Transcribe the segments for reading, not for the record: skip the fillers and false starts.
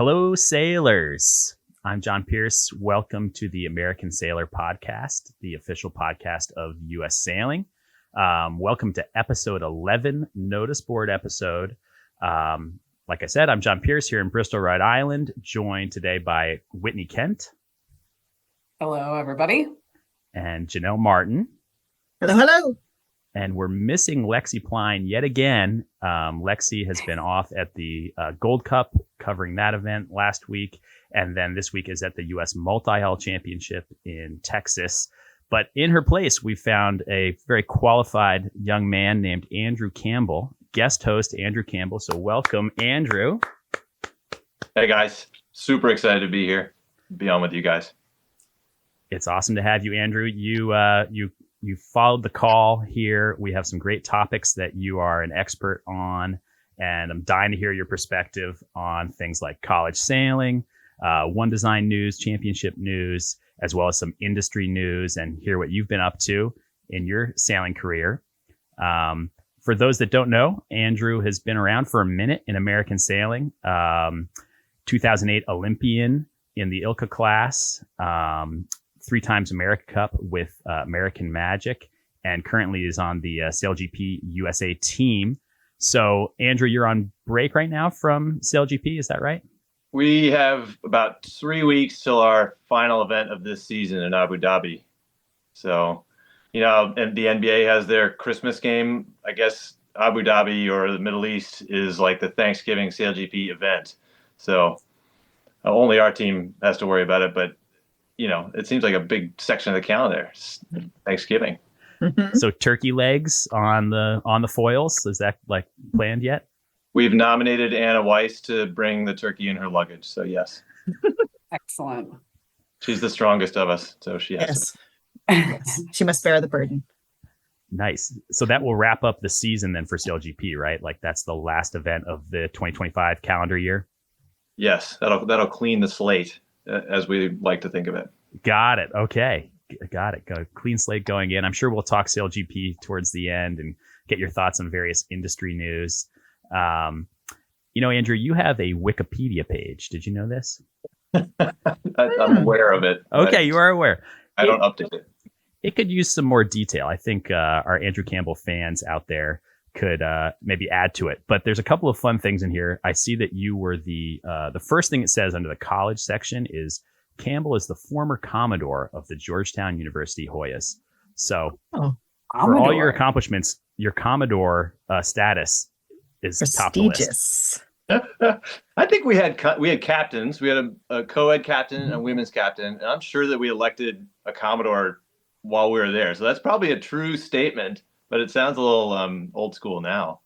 Hello, sailors. I'm John Pierce. Welcome to the American Sailor Podcast, the official podcast of U.S. Sailing. Welcome to episode 11, Notice Board episode. Like I said, I'm John Pierce here in Bristol, Rhode Island, joined today by Whitney Kent. Hello, everybody. And Janelle Martin. Hello, hello. And we're missing Lexi Pline yet again. Lexi has been off at the Gold Cup, covering that event last week. And then this week is at the U.S. Multi-Hull Championship in Texas. But in her place, we found a very qualified young man named Andrew Campbell, guest host Andrew Campbell. So welcome, Andrew. Hey, guys. Super excited to be here, be on with you guys. It's awesome to have you, Andrew. You followed the call here. We have some great topics that you are an expert on, and I'm dying to hear your perspective on things like college sailing, One Design news, championship news, as well as some industry news, and hear what you've been up to in your sailing career. For those that don't know, Andrew has been around for a minute in American sailing, 2008 Olympian in the ILCA class, 3 times America Cup with American Magic, and currently is on the SailGP USA team. So, Andrew, you're on break right now from SailGP, is that right? We have about 3 weeks till our final event of this season in Abu Dhabi. So, and the NBA has their Christmas game. I guess Abu Dhabi or the Middle East is like the Thanksgiving SailGP event. So, only our team has to worry about it, but it seems like a big section of the calendar. Thanksgiving. So turkey legs on the foils. Is that like planned yet? We've nominated Anna Weiss to bring the turkey in her luggage. So yes. Excellent. She's the strongest of us. So she has Yes. She must bear the burden. Nice. So that will wrap up the season then for SailGP, right? Like that's the last event of the 2025 calendar year. Yes. That'll clean the slate, as we like to think of it. Got it. Okay. Got it. Got a clean slate going in. I'm sure we'll talk SailGP towards the end and get your thoughts on various industry news. Andrew, you have a Wikipedia page. Did you know this? I'm aware of it. Okay, you are aware. I don't update it. It could use some more detail. I think our Andrew Campbell fans out there could maybe add to it. But there's a couple of fun things in here. I see that you were the first thing it says under the college section is Campbell is the former Commodore of the Georgetown University Hoyas. So for all your accomplishments, your Commodore status is top of the list. I think we had captains. We had a co-ed captain and a women's captain. And I'm sure that we elected a Commodore while we were there. So that's probably a true statement, but it sounds a little old school now.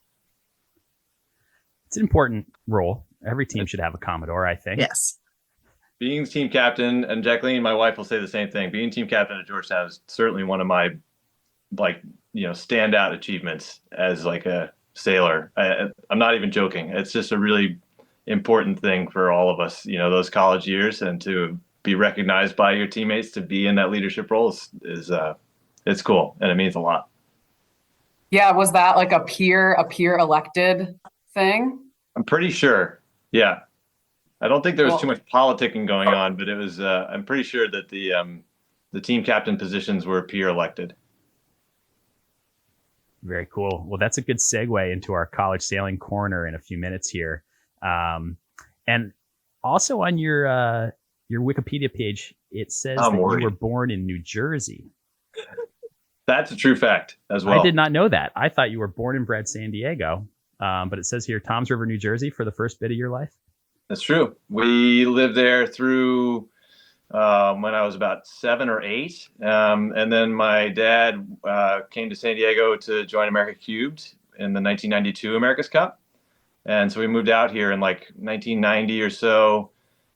It's an important role. Every team should have a Commodore, I think. Yes. Being team captain, and Jacqueline, my wife, will say the same thing. Being team captain at Georgetown is certainly one of my, standout achievements as like a sailor. I'm not even joking. It's just a really important thing for all of us, those college years, and to be recognized by your teammates to be in that leadership role is it's cool, and it means a lot. Yeah, was that like a peer elected thing? I'm pretty sure. Yeah. I don't think there was too much politicking going on, but it was. I'm pretty sure that the team captain positions were peer elected. Very cool. Well, that's a good segue into our college sailing corner in a few minutes here. And also on your Wikipedia page, it says that you were born in New Jersey. That's a true fact as well. I did not know that. I thought you were born and bred San Diego, but it says here Toms River, New Jersey for the first bit of your life. That's true. We lived there through when I was about 7 or 8. And then my dad came to San Diego to join America Cubed in the 1992 America's Cup. And so we moved out here in like 1990 or so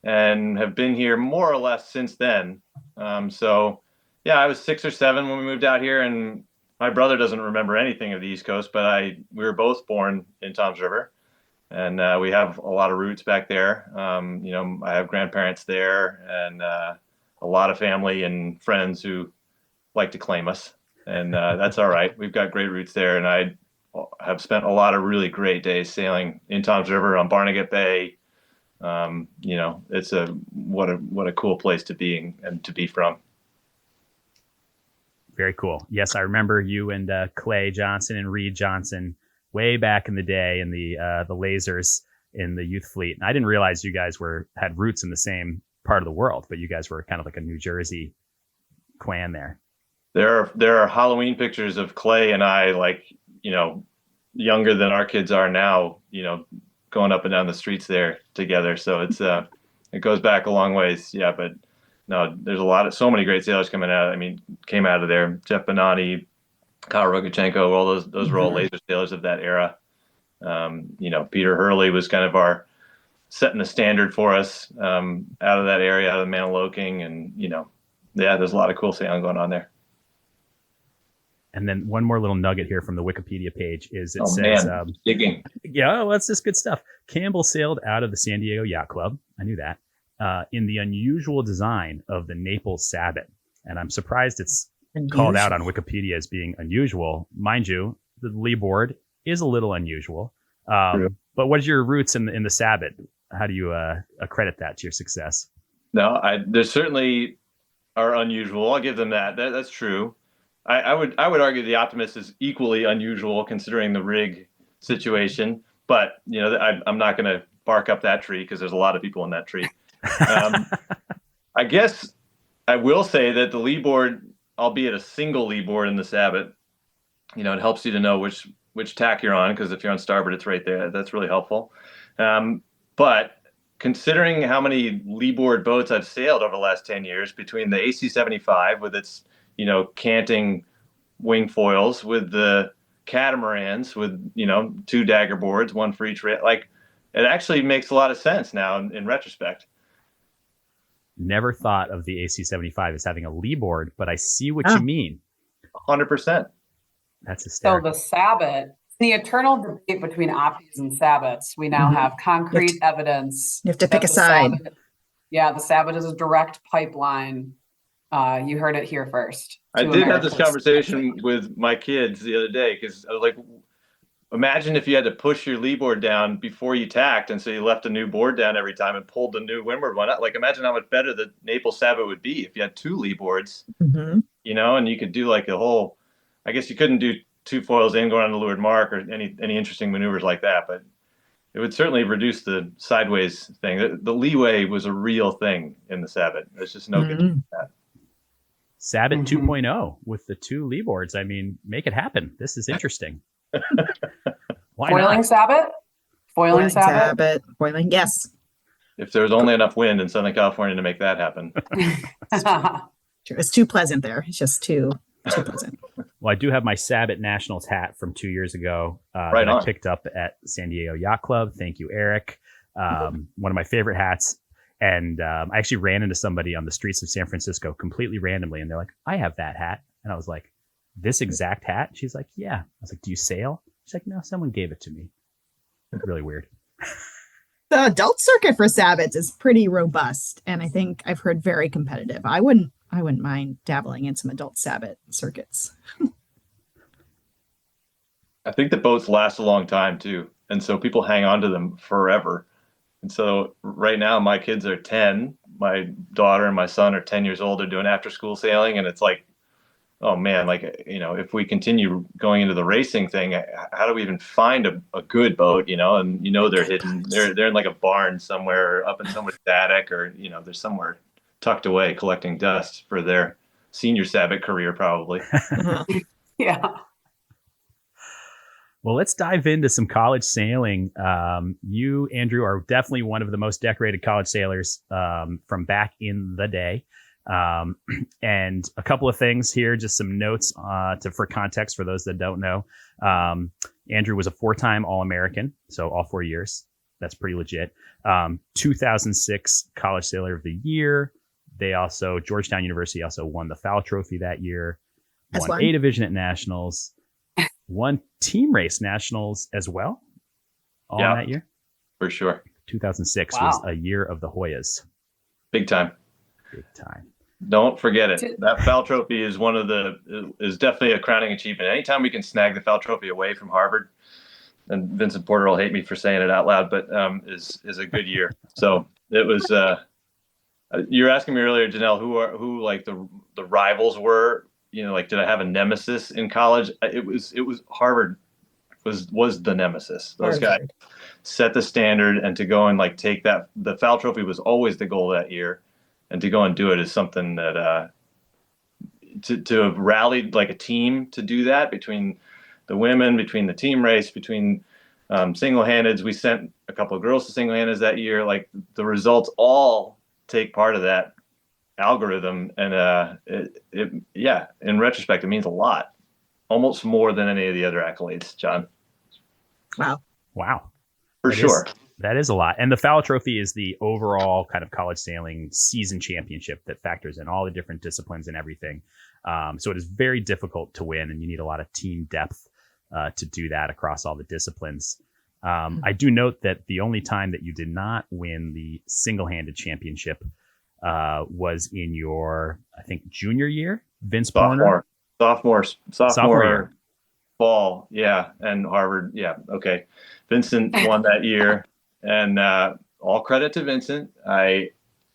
and have been here more or less since then. So, yeah, I was 6 or 7 when we moved out here. And my brother doesn't remember anything of the East Coast, but we were both born in Toms River. And we have a lot of roots back there. I have grandparents there and a lot of family and friends who like to claim us. And that's all right. We've got great roots there. And I have spent a lot of really great days sailing in Toms River on Barnegat Bay, It's what a cool place to be and to be from. Very cool. Yes, I remember you and Clay Johnson and Reed Johnson way back in the day in the lasers in the youth fleet. And I didn't realize you guys had roots in the same part of the world, but you guys were kind of like a New Jersey clan there. There are Halloween pictures of Clay and I, like, younger than our kids are now, going up and down the streets there together. So it's it goes back a long ways. Yeah, but no, there's so many great sailors came out of there. Jeff Bonanni, Kyle Rogachenko, all those were all laser sailors of that era. Peter Hurley was kind of setting the standard for us out of that area, out of Maniloking, and there's a lot of cool sailing going on there. And then one more little nugget here from the Wikipedia page is it says, digging. Yeah, well, that's just good stuff. Campbell sailed out of the San Diego Yacht Club. I knew that. In the unusual design of the Naples Sabot. And I'm surprised it's called out on Wikipedia as being unusual. Mind you, the lee board is a little unusual. But what is your roots in the Sabot? How do you accredit that to your success? No, there certainly are unusual. I'll give them that. That's true. I would argue the Optimist is equally unusual considering the rig situation, but I'm not going to bark up that tree because there's a lot of people in that tree. I guess I will say that the lee board, albeit a single lee board in the Sabot, it helps you to know which tack you're on, because if you're on starboard, it's right there. That's really helpful. But considering how many lee board boats I've sailed over the last 10 years, between the AC-75 with its canting wing foils, with the catamarans with 2 dagger boards, one for each rail, like, it actually makes a lot of sense now in retrospect. Never thought of the AC-75 as having a lee board, but I see what you mean. 100%. That's hysterical. So the Sabot, the eternal debate between Opties and Sabots, we now have concrete evidence. You have to pick a side. The Sabot is a direct pipeline. You heard it here first. I did have this conversation with my kids the other day, because I was like, imagine if you had to push your lee board down before you tacked, and so you left a new board down every time and pulled the new windward one up. Like, imagine how much better the Naples Sabot would be if you had 2 lee boards, and you could do like a whole, I guess you couldn't do 2 foils in going on the leeward mark or any interesting maneuvers like that, but it would certainly reduce the sideways thing. The leeway was a real thing in the Sabot. There's just no getting that. Sabot 2.0 with the 2 lee boards. I mean, make it happen. This is interesting. Why Foiling not? Sabot? Foiling Sabot? Foiling, yes. If there was only enough wind in Southern California to make that happen. It's too pleasant there. It's just too pleasant. Well, I do have my Sabot Nationals hat from 2 years ago Right that on. I picked up at San Diego Yacht Club. Thank you, Eric. One of my favorite hats. And I actually ran into somebody on the streets of San Francisco completely randomly. And they're like, I have that hat. And I was like, this exact hat? She's like, yeah. I was like, do you sail? She's like, no, someone gave it to me. Really weird. The adult circuit for Sabots is pretty robust, and I think I've heard very competitive. I wouldn't mind dabbling in some adult Sabot circuits. I think the boats last a long time too, and so people hang on to them forever. And so right now my kids are 10, my daughter and my son are 10 years old. They're doing after school sailing, and it's like, oh man, like, if we continue going into the racing thing, how do we even find a good boat, and they're hidden, they're in like a barn somewhere, up in someone's attic, or they're somewhere tucked away collecting dust for their senior Sabot career probably. Yeah. Well, let's dive into some college sailing. You, Andrew, are definitely one of the most decorated college sailors from back in the day. And a couple of things here, just some notes for context for those that don't know. Andrew was a 4-time All-American, so all 4 years. That's pretty legit. 2006 College Sailor of the Year. Georgetown University also won the Fowl Trophy that year. Won A Division at Nationals. Won team race nationals as well. All in that year. For sure. 2006 was a year of the Hoyas. Big time. Big time. Don't forget it. That Fowl Trophy is definitely a crowning achievement. Anytime we can snag the Fowl Trophy away from Harvard, and Vincent Porter will hate me for saying it out loud, but is a good year. So it was. You were asking me earlier, Janelle, who like the rivals were. You know, like, did I have a nemesis in college? It was Harvard was the nemesis. Those guys set the standard, and to go and like take that, the foul trophy was always the goal that year, and to go and do it is something that to have rallied like a team to do that, between the women, between the team race, between single-handeds. We sent a couple of girls to single-handeds that year. Like, the results all take part of that algorithm, and in retrospect, it means a lot, almost more than any of the other accolades, John. Wow. For sure. That is a lot. And the foul trophy is the overall kind of college sailing season championship that factors in all the different disciplines and everything. So it is very difficult to win, and you need a lot of team depth to do that across all the disciplines. I do note that the only time that you did not win the single-handed championship was in your, I think, junior year. Vince Porter. Sophomore year. Fall, yeah, and Harvard, yeah, okay. Vincent won that year, and all credit to Vincent. I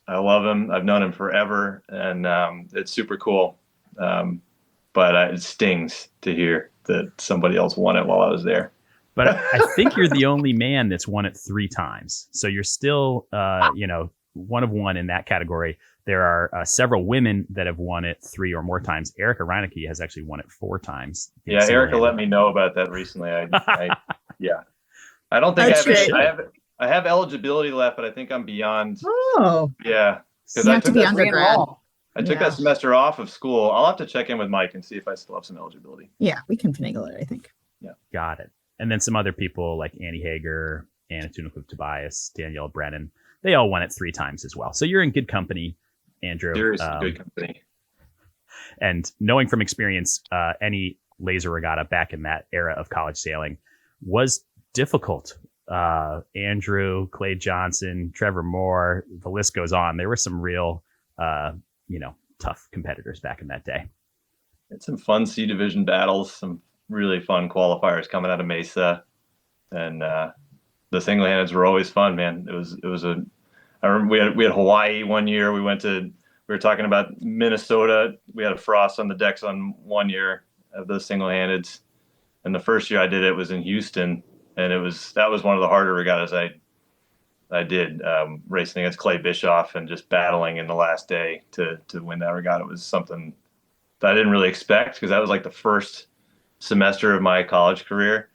love him. I've known him forever, and it's super cool. But it stings to hear that somebody else won it while I was there. But I think you're the only man that's won it 3 times. So you're still, one of one in that category. There are several women that have won it 3 or more times. Erica Reinecke has actually won it 4 times. Yeah, Erica let me know about that recently. I don't think I have eligibility left, but I think I'm beyond. Oh, yeah, because I took undergrad. I took that semester off of school. I'll have to check in with Mike and see if I still have some eligibility. Yeah, we can finagle it, I think. Yeah, got it. And then some other people like Annie Hager, Anna Tunicliffe Tobias, Danielle Brennan. They all won it 3 times as well. So you're in good company, Andrew. Seriously, good company. And knowing from experience, any laser regatta back in that era of college sailing was difficult. Andrew, Clay Johnson, Trevor Moore, the list goes on. There were some real, tough competitors back in that day. It's some fun C division battles, some really fun qualifiers coming out of Mesa, and the single-handeds were always fun, man. I remember we had Hawaii one year. We were talking about Minnesota. We had a frost on the decks on one year of the single-handeds, and the first year I did it was in Houston, and that was one of the harder regattas I did, racing against Clay Bischoff and just battling in the last day to win that regatta. Was something that I didn't really expect, because that was like the first semester of my college career,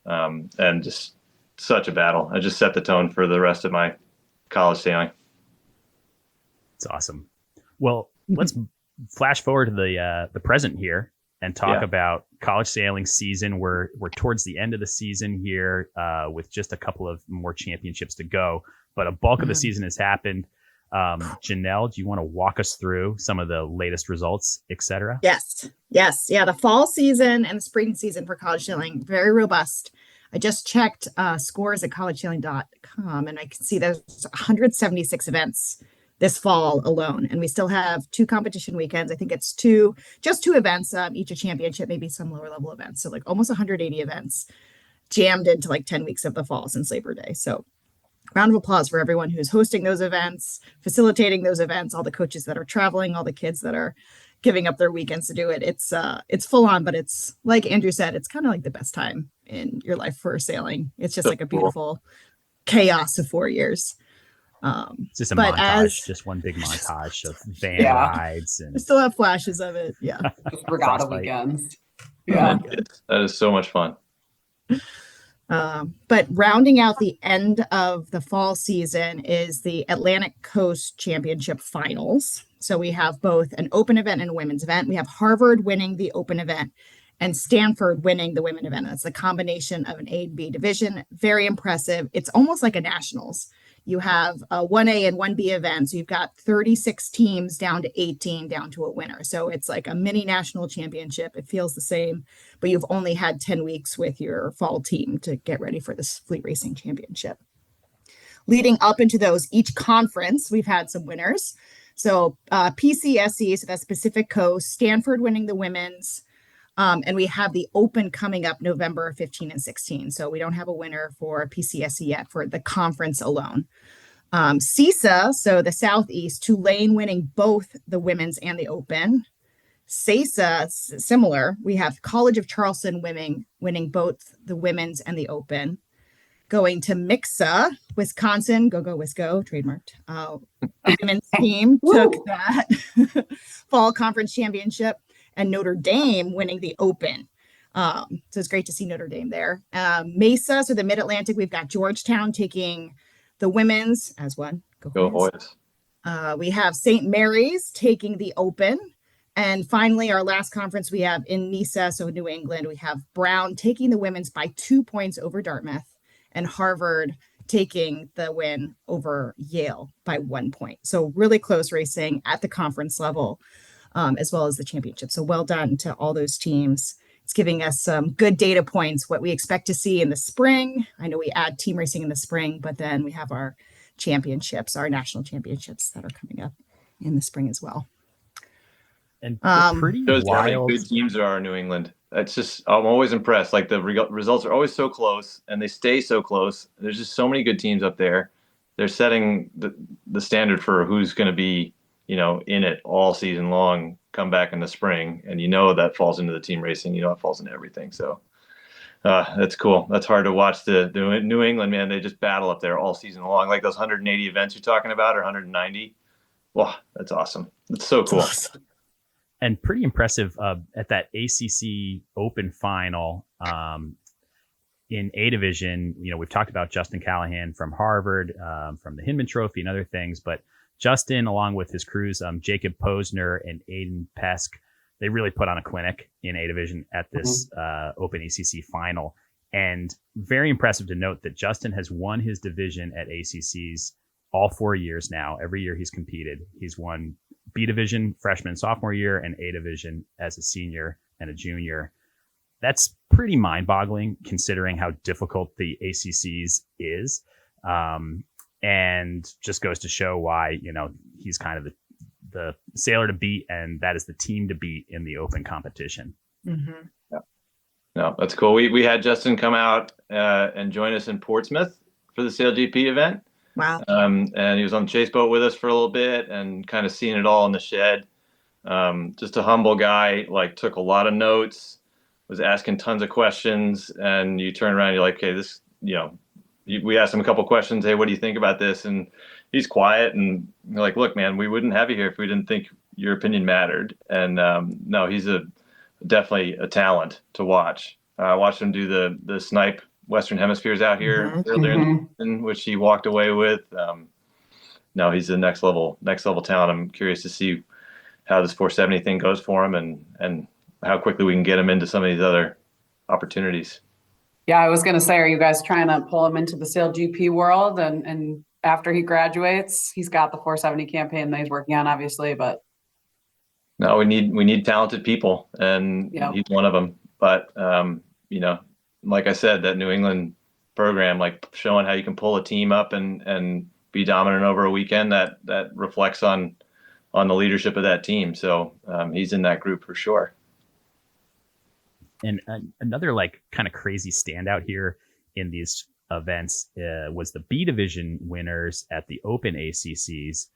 and just such a battle. I just set the tone for the rest of my college sailing. It's awesome. Well, let's flash forward to the present here and talk about college sailing season. We're towards the end of the season here, with just a couple of more championships to go, but a bulk of the season has happened. Janelle, do you want to walk us through some of the latest results, etc.? Yes. Yeah, the fall season and the spring season for college sailing, very robust. I just checked scores at collegesailing.com, and I can see there's 176 events this fall alone. And we still have 2 competition weekends. I think it's just two events, each a championship, maybe some lower level events. So like almost 180 events jammed into like 10 weeks of the fall since Labor Day. So round of applause for everyone who's hosting those events, facilitating those events, all the coaches that are traveling, all the kids that are giving up their weekends to do it. It's full on, but it's like Andrew said, it's kind of like the best time in your life for sailing. It's just like a beautiful chaos of 4 years. It's just a montage, just one big montage of van rides, and I still have flashes of it. Yeah, just regatta weekends. Yeah, that is so much fun. But rounding out the end of the fall season is the Atlantic Coast Championship Finals. So we have both an open event and a women's event. We have Harvard winning the open event and Stanford winning the women's event. That's a combination of an A and B division. Very impressive. It's almost like a nationals. You have a 1A and 1B event. So you've got 36 teams down to 18, down to a winner. So it's like a mini national championship. It feels the same, but you've only had 10 weeks with your fall team to get ready for this fleet racing championship. Leading up into those, each conference, we've had some winners. So PCSE, so that's Pacific Coast, Stanford winning the women's, And we have the Open coming up November 15 and 16. So we don't have a winner for PCSE yet for the conference alone. CISA, so the Southeast, Tulane winning both the women's and the Open. SAISA, similar. We have College of Charleston winning both the women's and the Open. Going to Mixa, Wisconsin, go Wisco, trademarked. Women's team took that fall conference championship, and Notre Dame winning the Open. So it's great to see Notre Dame there. Mesa, so the Mid-Atlantic, we've got Georgetown taking the women's as one. Go Hoyas. We have St. Mary's taking the Open. And finally, our last conference we have in NISA, so New England, we have Brown taking the women's by 2 points over Dartmouth, and Harvard taking the win over Yale by 1 point. So really close racing at the conference level, as well as the championship. So well done to all those teams. It's giving us some good data points, what we expect to see in the spring. I know we add team racing in the spring, but then we have our championships, our national championships that are coming up in the spring as well. And pretty shows how many wild. good teams there are in New England. It's just, I'm always impressed. Like the results are always so close, and they stay so close. There's just so many good teams up there. They're setting the standard for who's going to be, in it all season long. Come back in the spring, and that falls into the team racing. It falls into everything. So that's cool. That's hard to watch. The New England, man, they just battle up there all season long. Like those 180 events you're talking about, or 190. Wow, that's awesome. It's so cool. Awesome. And pretty impressive at that ACC Open final in A division. We've talked about Justin Callahan from Harvard, from the Hinman Trophy and other things, but Justin, along with his crews, Jacob Posner and Aiden Pesk, they really put on a clinic in A division at this Open ACC final. And very impressive to note that Justin has won his division at ACCs all 4 years now. Every year he's competed. He's won B division freshman, sophomore year, and A division as a senior and a junior. That's pretty mind-boggling considering how difficult the ACCs is. And just goes to show why, he's kind of the sailor to beat, and that is the team to beat in the Open competition. Mm-hmm. Yeah. No, that's cool. We had Justin come out and join us in Portsmouth for the SailGP event. Wow. And he was on the chase boat with us for a little bit and kind of seeing it all in the shed. Just a humble guy, took a lot of notes, was asking tons of questions, and you turn around and you're like, okay, this, we asked him a couple questions. Hey, what do you think about this? And he's quiet, and you're like, look, man, we wouldn't have you here if we didn't think your opinion mattered. And no, he's definitely a talent to watch. I watched him do the snipe Western Hemispheres out here earlier in the season, which he walked away with. No, he's the next level talent. I'm curious to see how this 470 thing goes for him, and how quickly we can get him into some of these other opportunities. Yeah, I was going to say, are you guys trying to pull him into the SailGP world? And after he graduates, he's got the 470 campaign that he's working on, obviously, but. No, we need talented people, and he's one of them. But, like I said, that New England program, showing how you can pull a team up and be dominant over a weekend, that reflects on the leadership of that team. So he's in that group for sure. And another kind of crazy standout here in these events was the B division winners at the Open ACCs.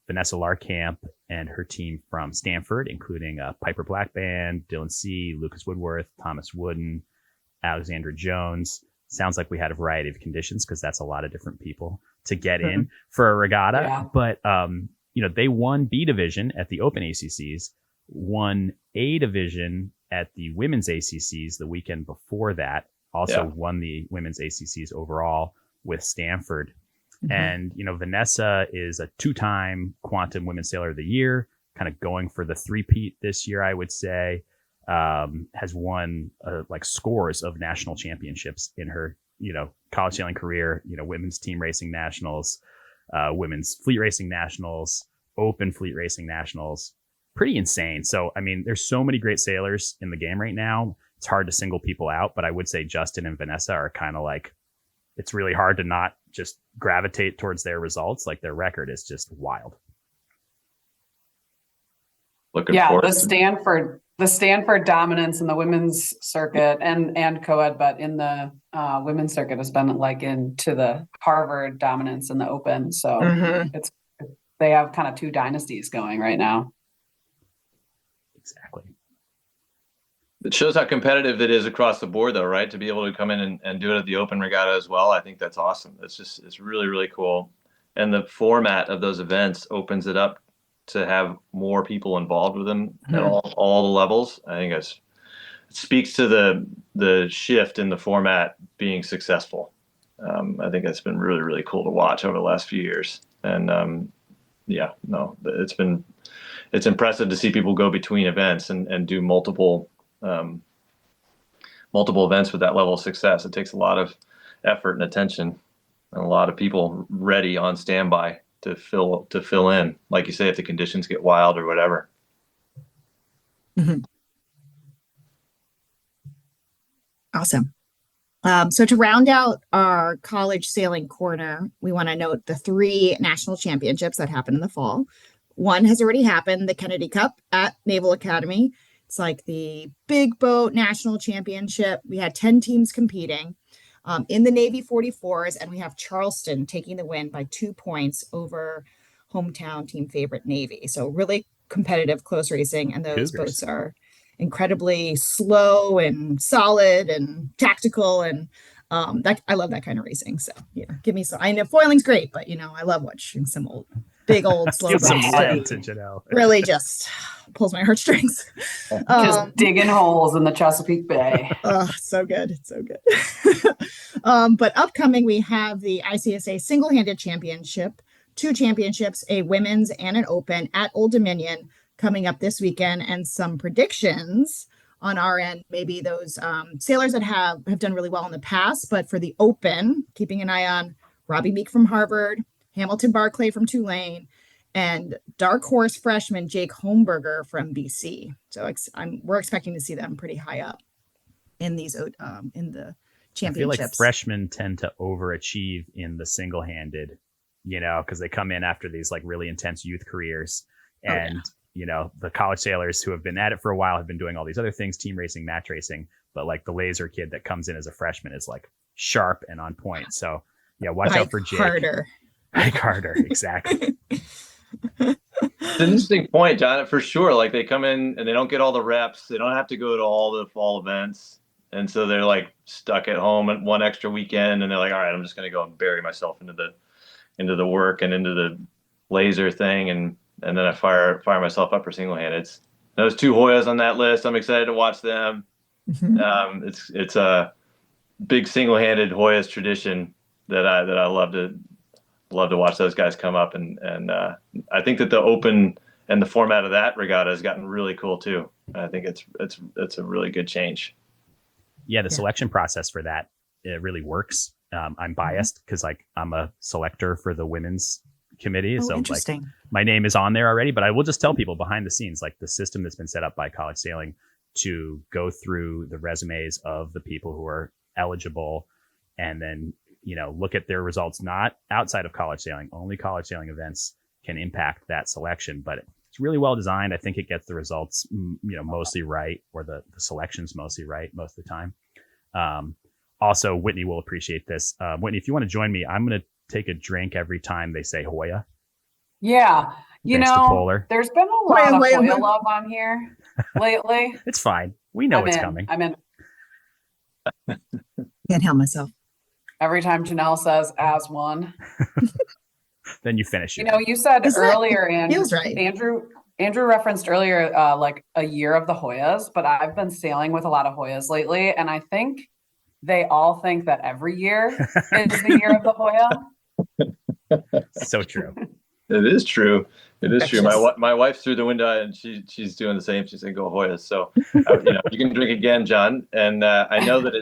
Vanessa Larkamp and her team from Stanford, including Piper Blackband, Dylan C., Lucas Woodworth, Thomas Wooden, Alexandra Jones. Sounds like we had a variety of conditions, because that's a lot of different people to get in for a regatta. Yeah. But, they won B division at the Open ACCs, won A division at the women's ACCs the weekend before that, also won the women's ACCs overall with Stanford. Mm-hmm. And, Vanessa is a 2-time Quantum Women's Sailor of the Year, kind of going for the three-peat this year, I would say. Has won scores of national championships in her, college sailing career, women's team racing nationals, women's fleet racing nationals, open fleet racing nationals. Pretty insane. So, there's so many great sailors in the game right now. It's hard to single people out, but I would say Justin and Vanessa are kind of it's really hard to not just gravitate towards their results. Their record is just wild. looking Yeah, forward the Stanford dominance in the women's circuit and co-ed, but in the women's circuit has been likened to the Harvard dominance in the Open. So Mhm. they have kind of two dynasties going right now. Exactly. It shows how competitive it is across the board, though, right? To be able to come in and do it at the Open Regatta as well. I think that's awesome. It's really, really cool. And the format of those events opens it up to have more people involved with them at all the levels. I think it speaks to the shift in the format being successful. I think that's been really, really cool to watch over the last few years. And it's impressive to see people go between events and do multiple events with that level of success. It takes a lot of effort and attention and a lot of people ready on standby to fill in, like you say, if the conditions get wild or whatever. Mhm. Awesome. So to round out our college sailing corner, we want to note the 3 national championships that happened in the fall. One has already happened, the Kennedy Cup at Naval Academy. It's like the big boat national championship. We had 10 teams competing in the Navy 44s, and we have Charleston taking the win by 2 points over hometown team favorite Navy. So really competitive, close racing, and those Cougars. boats are incredibly slow and solid and tactical, and that I love that kind of racing. So give me some. I know foiling's great, but I love watching some big old slow Give some boats. lead to Janelle. Really just pulls my heartstrings. Just digging holes in the Chesapeake Bay. Oh, so good. It's so good. But upcoming, we have the ICSA single-handed championship, 2 championships, a women's and an open at Old Dominion coming up this weekend, and some predictions on our end. Maybe those sailors that have done really well in the past, but for the open, keeping an eye on Robbie Meek from Harvard, Hamilton Barclay from Tulane, and dark horse freshman Jake Holmberger from BC. So we're expecting to see them pretty high up in these in the championships. I feel like freshmen tend to overachieve in the single-handed, because they come in after these like really intense youth careers, and the college sailors who have been at it for a while have been doing all these other things, team racing, match racing, but like the laser kid that comes in as a freshman is like sharp and on point. So watch out for Jake. Mike Harder, exactly. It's an interesting point, John, for sure. Like they come in and they don't get all the reps. They don't have to go to all the fall events. And so they're like stuck at home at one extra weekend, and they're like, all right, I'm just going to go and bury myself into the work and into the laser thing. And then I fire myself up for single-handed. Those 2 Hoyas on that list, I'm excited to watch them. Mm-hmm. It's a big single-handed Hoyas tradition that I love to watch those guys come up, and I think that the open and the format of that regatta has gotten really cool too. I think it's a really good change. Yeah, the selection process for that, it really works. I'm biased because like I'm a selector for the women's committee, so like my name is on there already. But I will just tell people behind the scenes, like the system that's been set up by College Sailing to go through the resumes of the people who are eligible, and then look at their results, not outside of college sailing. Only college sailing events can impact that selection, but it's really well designed. I think it gets the results, mostly right, or the selections mostly right most of the time. Also, Whitney will appreciate this. Whitney, if you want to join me, I'm going to take a drink every time they say Hoya. Yeah. Thanks to Polar. There's been a lot of Hoya love on here lately. It's fine. We know it's coming. I'm in. Can't help myself. Every time Janelle says as one. Then you finish it. You said earlier, feels right. Andrew referenced earlier like a year of the Hoyas, but I've been sailing with a lot of Hoyas lately, and I think they all think that every year is the year of the Hoya. So true. It is true. It is true. My wife's through the window, and she's doing the same. She's saying, "Go Hoyas." So you can drink again, John. And I know that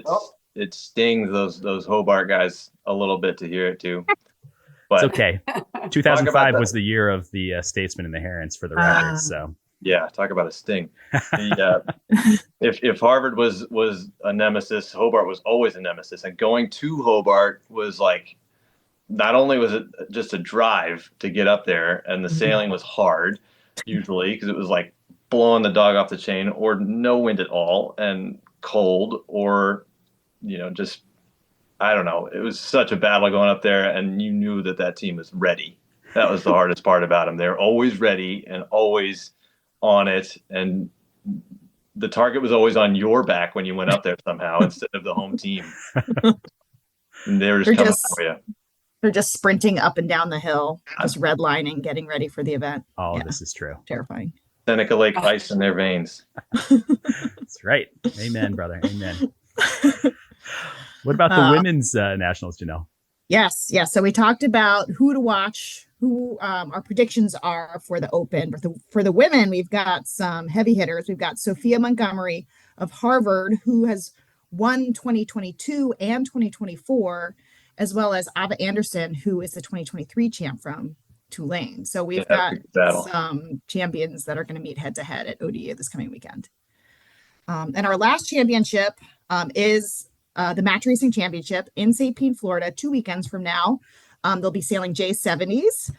it stings those Hobart guys a little bit to hear it too. But it's okay. 2005 was the year of the Statesman and the Herons, for the record. So yeah, talk about a sting. If Harvard was a nemesis, Hobart was always a nemesis. And going to Hobart was like, not only was it just a drive to get up there, and the sailing was hard usually because it was like blowing the dog off the chain, or no wind at all and cold, or, just, I don't know. It was such a battle going up there, and you knew that team was ready. That was the hardest part about them. They're always ready and always on it. And the target was always on your back when you went up there somehow instead of the home team. And they were just coming for you. They're just sprinting up and down the hill, just redlining, getting ready for the event. All of this is true. Terrifying. Seneca Lake ice in their veins. That's right. Amen, brother. Amen. What about the women's nationals, Janelle? Yes. So we talked about who to watch, who our predictions are for the Open. But for the women, we've got some heavy hitters. We've got Sophia Montgomery of Harvard, who has won 2022 and 2024, as well as Ava Anderson, who is the 2023 champ from Tulane. So we've got some champions that are going to meet head to head at ODU this coming weekend. And our last championship is the Match Racing Championship in St. Pete, Florida, 2 weekends from now. They'll be sailing J70s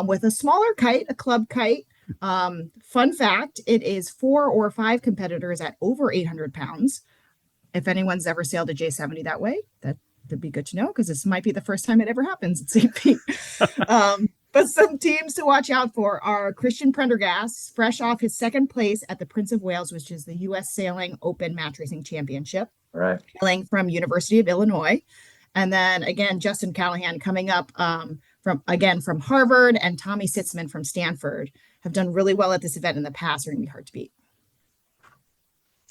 with a smaller kite, a club kite. Fun fact, it is 4 or 5 competitors at over 800 pounds. If anyone's ever sailed a J70 that way, that'd be good to know, because this might be the first time it ever happens at St. Pete. But some teams to watch out for are Christian Prendergast, fresh off his second place at the Prince of Wales, which is the U.S. Sailing Open Match Racing Championship, sailing from University of Illinois. And then again, Justin Callahan coming up from Harvard, and Tommy Sitzman from Stanford have done really well at this event in the past. They're going to be hard to beat.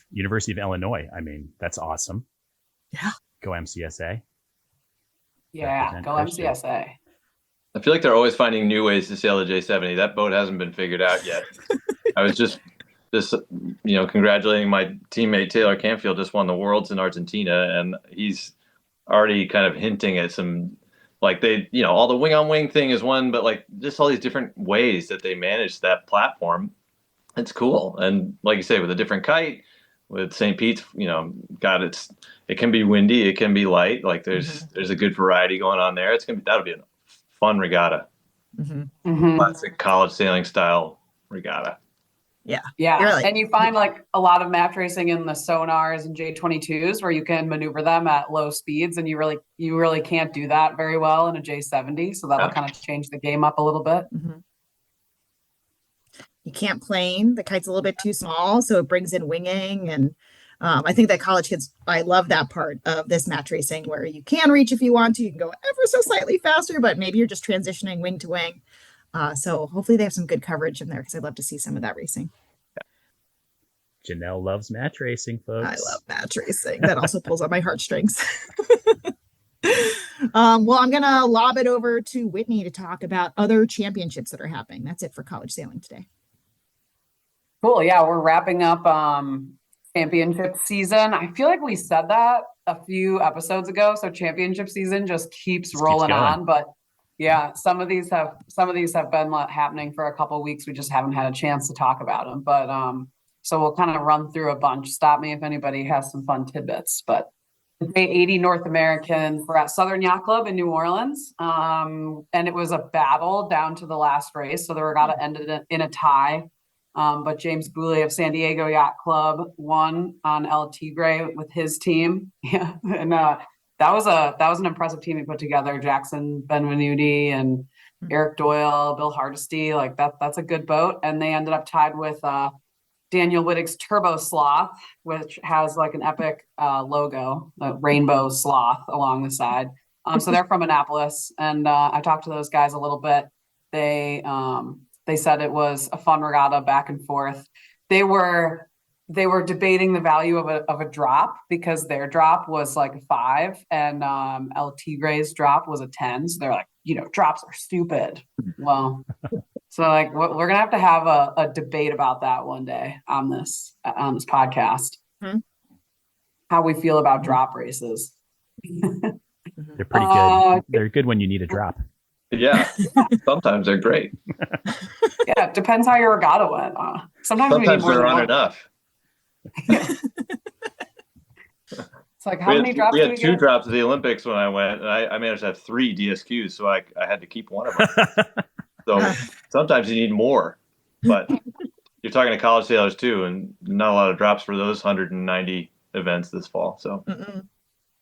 University of Illinois. I mean, that's awesome. Yeah. Go MCSA. Yeah, go MCSA. I feel like they're always finding new ways to sail the J70. That boat hasn't been figured out yet. I was just congratulating my teammate Taylor Canfield, just won the Worlds in Argentina, and he's already kind of hinting at some, like, all the wing on wing thing is one, but like just all these different ways that they manage that platform. It's cool. And like you say, with a different kite, with St. Pete's, it can be windy, it can be light. Like there's a good variety going on there. That'll be a fun regatta. Classic college sailing style regatta. Yeah. Really. And you find like a lot of match racing in the sonars and J22s where you can maneuver them at low speeds, and you really can't do that very well in a J70. So that'll kind of change the game up a little bit. You can't plane. The kite's a little bit too small, so it brings in winging. And I think that college kids, I love that part of this match racing where you can reach if you want to. You can go ever so slightly faster, but maybe you're just transitioning wing to wing. So hopefully they have some good coverage in there, because I'd love to see some of that racing. Janelle loves match racing, folks. I love match racing. That also pulls on my heartstrings. Well, I'm going to lob it over to Whitney to talk about other championships that are happening. That's it for college sailing today. Cool. Yeah, we're wrapping up championship season. I feel like we said that a few episodes ago. So championship season just keeps rolling on. But yeah, some of these have been happening for a couple of weeks. We just haven't had a chance to talk about them. But so we'll kind of run through a bunch. Stop me if anybody has some fun tidbits. But the J80 North Americans were at Southern Yacht Club in New Orleans. And it was a battle down to the last race. So the regatta ended in a tie. But James Boulay of San Diego Yacht Club won on El Tigre with his team. Yeah. And that was an impressive team he put together. Jackson Benvenuti and Eric Doyle, Bill Hardesty, like that's a good boat. And they ended up tied with Daniel Wittig's Turbo Sloth, which has like an epic logo, a rainbow sloth along the side. So they're from Annapolis, and I talked to those guys a little bit. They said it was a fun regatta back and forth. They were debating the value of a drop, because their drop was like a 5 and El Tigre's drop was a 10. So they're like, drops are stupid. Well, so like we're gonna have a debate about that one day on this podcast. How we feel about drop races. They're pretty good. They're good when you need a drop. Yeah, sometimes they're great. Yeah, it depends how your regatta went. Sometimes they're on enough. It's like, how many drops? We had 2 drops at the Olympics when I went, and I managed to have 3 DSQs, so I had to keep one of them. So sometimes you need more, but you're talking to college sailors too, and not a lot of drops for those 190 events this fall. So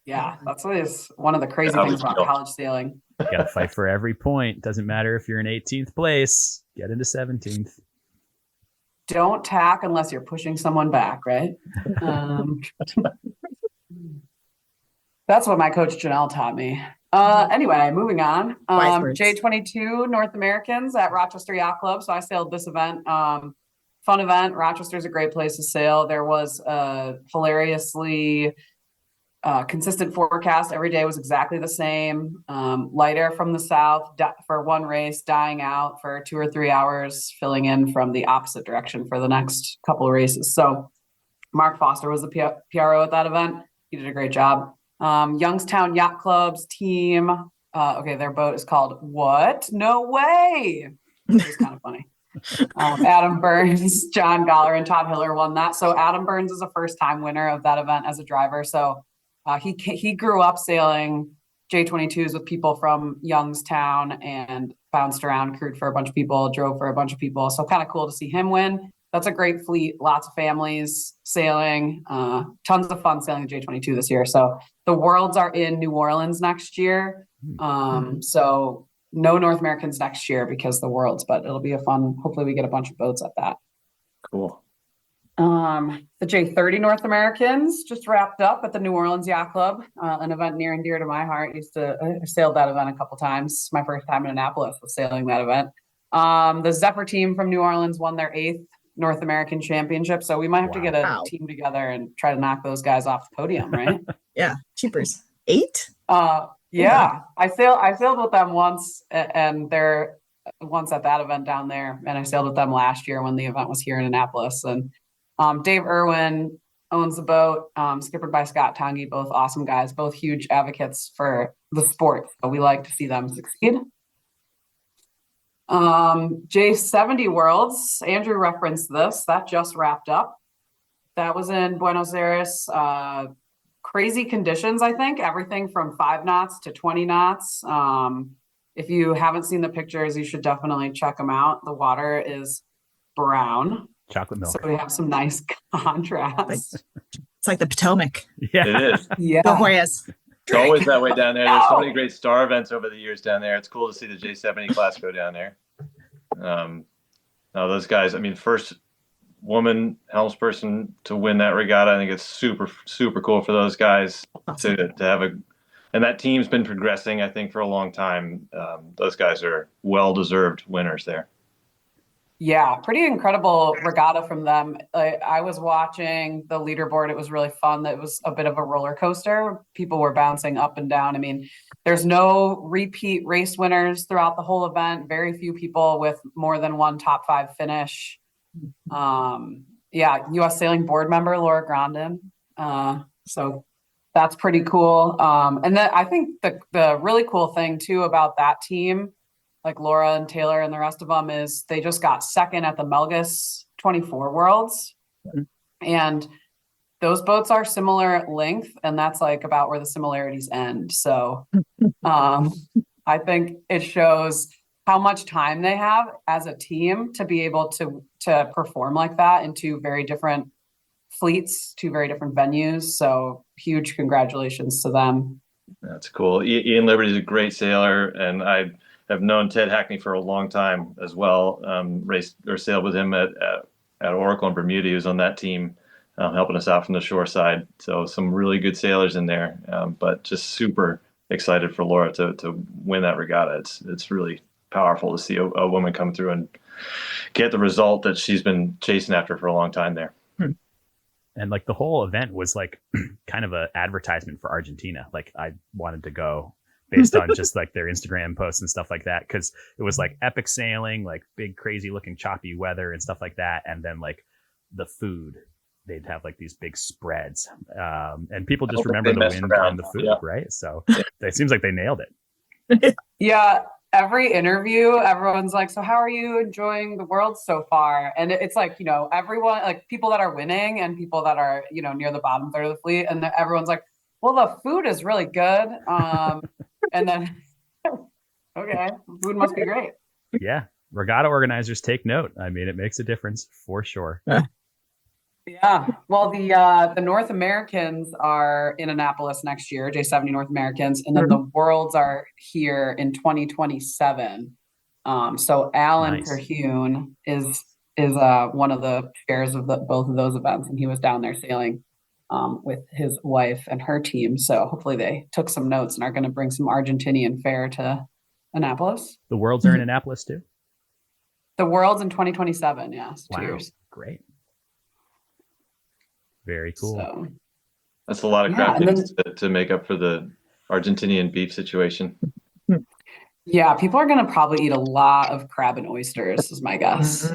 Yeah, that's always one of the crazy Yeah, things about we- college sailing. You got to fight for every point. Doesn't matter if you're in 18th place. Get into 17th. Don't tack unless you're pushing someone back, right? That's what my coach Janelle taught me. Anyway, moving on. Wise words. J22 North Americans at Rochester Yacht Club. So I sailed this event. Fun event. Rochester's a great place to sail. There was a hilariously consistent forecast. Every day was exactly the same. Lighter from the south for one race, dying out for 2 or 3 hours, filling in from the opposite direction for the next couple of races. So Mark Foster was the PRO at that event. He did a great job. Youngstown Yacht Club's team. Okay, their boat is called What? No Way. Which is kind of funny. Adam Burns, John Goller, and Todd Hiller won that. So Adam Burns is a first-time winner of that event as a driver. So he grew up sailing J22s with people from Youngstown and bounced around, crewed for a bunch of people, drove for a bunch of people. So kind of cool to see him win. That's a great fleet, lots of families sailing, tons of fun sailing the J22 this year. So the Worlds are in New Orleans next year. So no North Americans next year because the Worlds, but it'll be a fun, hopefully we get a bunch of boats at that. Cool. The J30 North Americans just wrapped up at the New Orleans Yacht Club, an event near and dear to my heart. I sailed that event a couple times. My first time in Annapolis was sailing that event. The Zephyr team from New Orleans won their 8th North American Championship. So we might have to get a team together and try to knock those guys off the podium, right? Yeah, cheapers. 8? Yeah. I sailed with them once, and they're once at that event down there, and I sailed with them last year when the event was here in Annapolis. And Dave Irwin owns the boat, skippered by Scott Tongi, both awesome guys, both huge advocates for the sport. So we like to see them succeed. J70 Worlds, Andrew referenced this, that just wrapped up. That was in Buenos Aires. Crazy conditions, I think, everything from 5 knots to 20 knots. If you haven't seen the pictures, you should definitely check them out. The water is brown. Chocolate milk. So we have some nice contrast. It's like the Potomac. Yeah. It is. Yeah. The Hoyas. It's always that way down there. There's so many great star events over the years down there. It's cool to see the J70 class go down there. No, those guys, I mean, first woman helmsperson to win that regatta. I think it's super, super cool for those guys to have and that team's been progressing, I think, for a long time. Those guys are well-deserved winners there. Yeah, pretty incredible regatta from them. I was watching the leaderboard. It was really fun. It was a bit of a roller coaster. People were bouncing up and down. I mean, there's no repeat race winners throughout the whole event. Very few people with more than one top 5 finish. Yeah, U.S. Sailing Board member Laura Grandin. So that's pretty cool. And then I think the really cool thing too about that team, like Laura and Taylor and the rest of them, is they just got second at the Melgus 24 Worlds. And those boats are similar length, and that's like about where the similarities end. So I think it shows how much time they have as a team to be able to perform like that in 2 very different fleets, 2 very different venues. So huge congratulations to them. That's cool. Ian Liberty is a great sailor, and I have known Ted Hackney for a long time as well. Raced or sailed with him at Oracle in Bermuda. He was on that team, helping us out from the shore side. So some really good sailors in there, but just super excited for Laura to win that regatta. It's really powerful to see a woman come through and get the result that she's been chasing after for a long time there. And like the whole event was like kind of an advertisement for Argentina. Like I wanted to go based on just like their Instagram posts and stuff like that, because it was like epic sailing, like big crazy looking choppy weather and stuff like that. And then like the food, they'd have like these big spreads, and people just remember the wind and the food, right? So it seems like they nailed it. Yeah, every interview, everyone's like, so how are you enjoying the world so far? And it's like, you know, everyone, like people that are winning and people that are, you know, near the bottom third of the fleet, and everyone's like, well, the food is really good. And then, okay, food must be great. Yeah. regatta organizers take note. I mean, it makes a difference for sure. Yeah. Well, the North Americans are in Annapolis next year, J70 North Americans, and then the Worlds are here in 2027. So Alan Nice. Terhune is one of the chairs of both of those events, and he was down there sailing with his wife and her team. So hopefully they took some notes and are going to bring some Argentinian fare to Annapolis. The Worlds are in Annapolis too? The Worlds in 2027, yes, Wow. 2 years. Great. Very cool. So, That's a lot of crab cakes to make up for the Argentinian beef situation. yeah, people are going to probably eat a lot of crab and oysters, is my guess.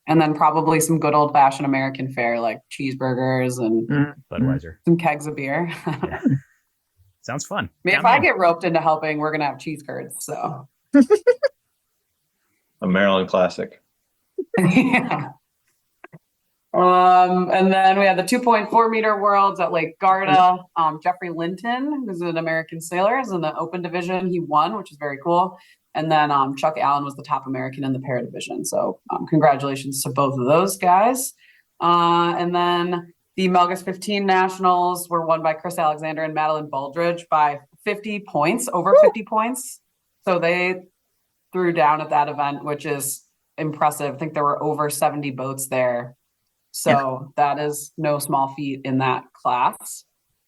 And then probably some good old fashioned American fare like cheeseburgers and Budweiser. some kegs of beer. Yeah. Sounds fun. I mean, if I get roped into helping, we're going to have cheese curds. So, A Maryland classic. yeah. And then we had the 2.4 meter worlds at Lake Garda. Jeffrey Linton, who's an American sailor, is in the open division. He won, which is very cool. And then Chuck Allen was the top American in the para division. So congratulations to both of those guys. And then the Melgus 15 nationals were won by Chris Alexander and Madeline Baldridge by 50 points, over 50 points. So they threw down at that event, which is impressive. I think there were over 70 boats there. So that is no small feat in that class.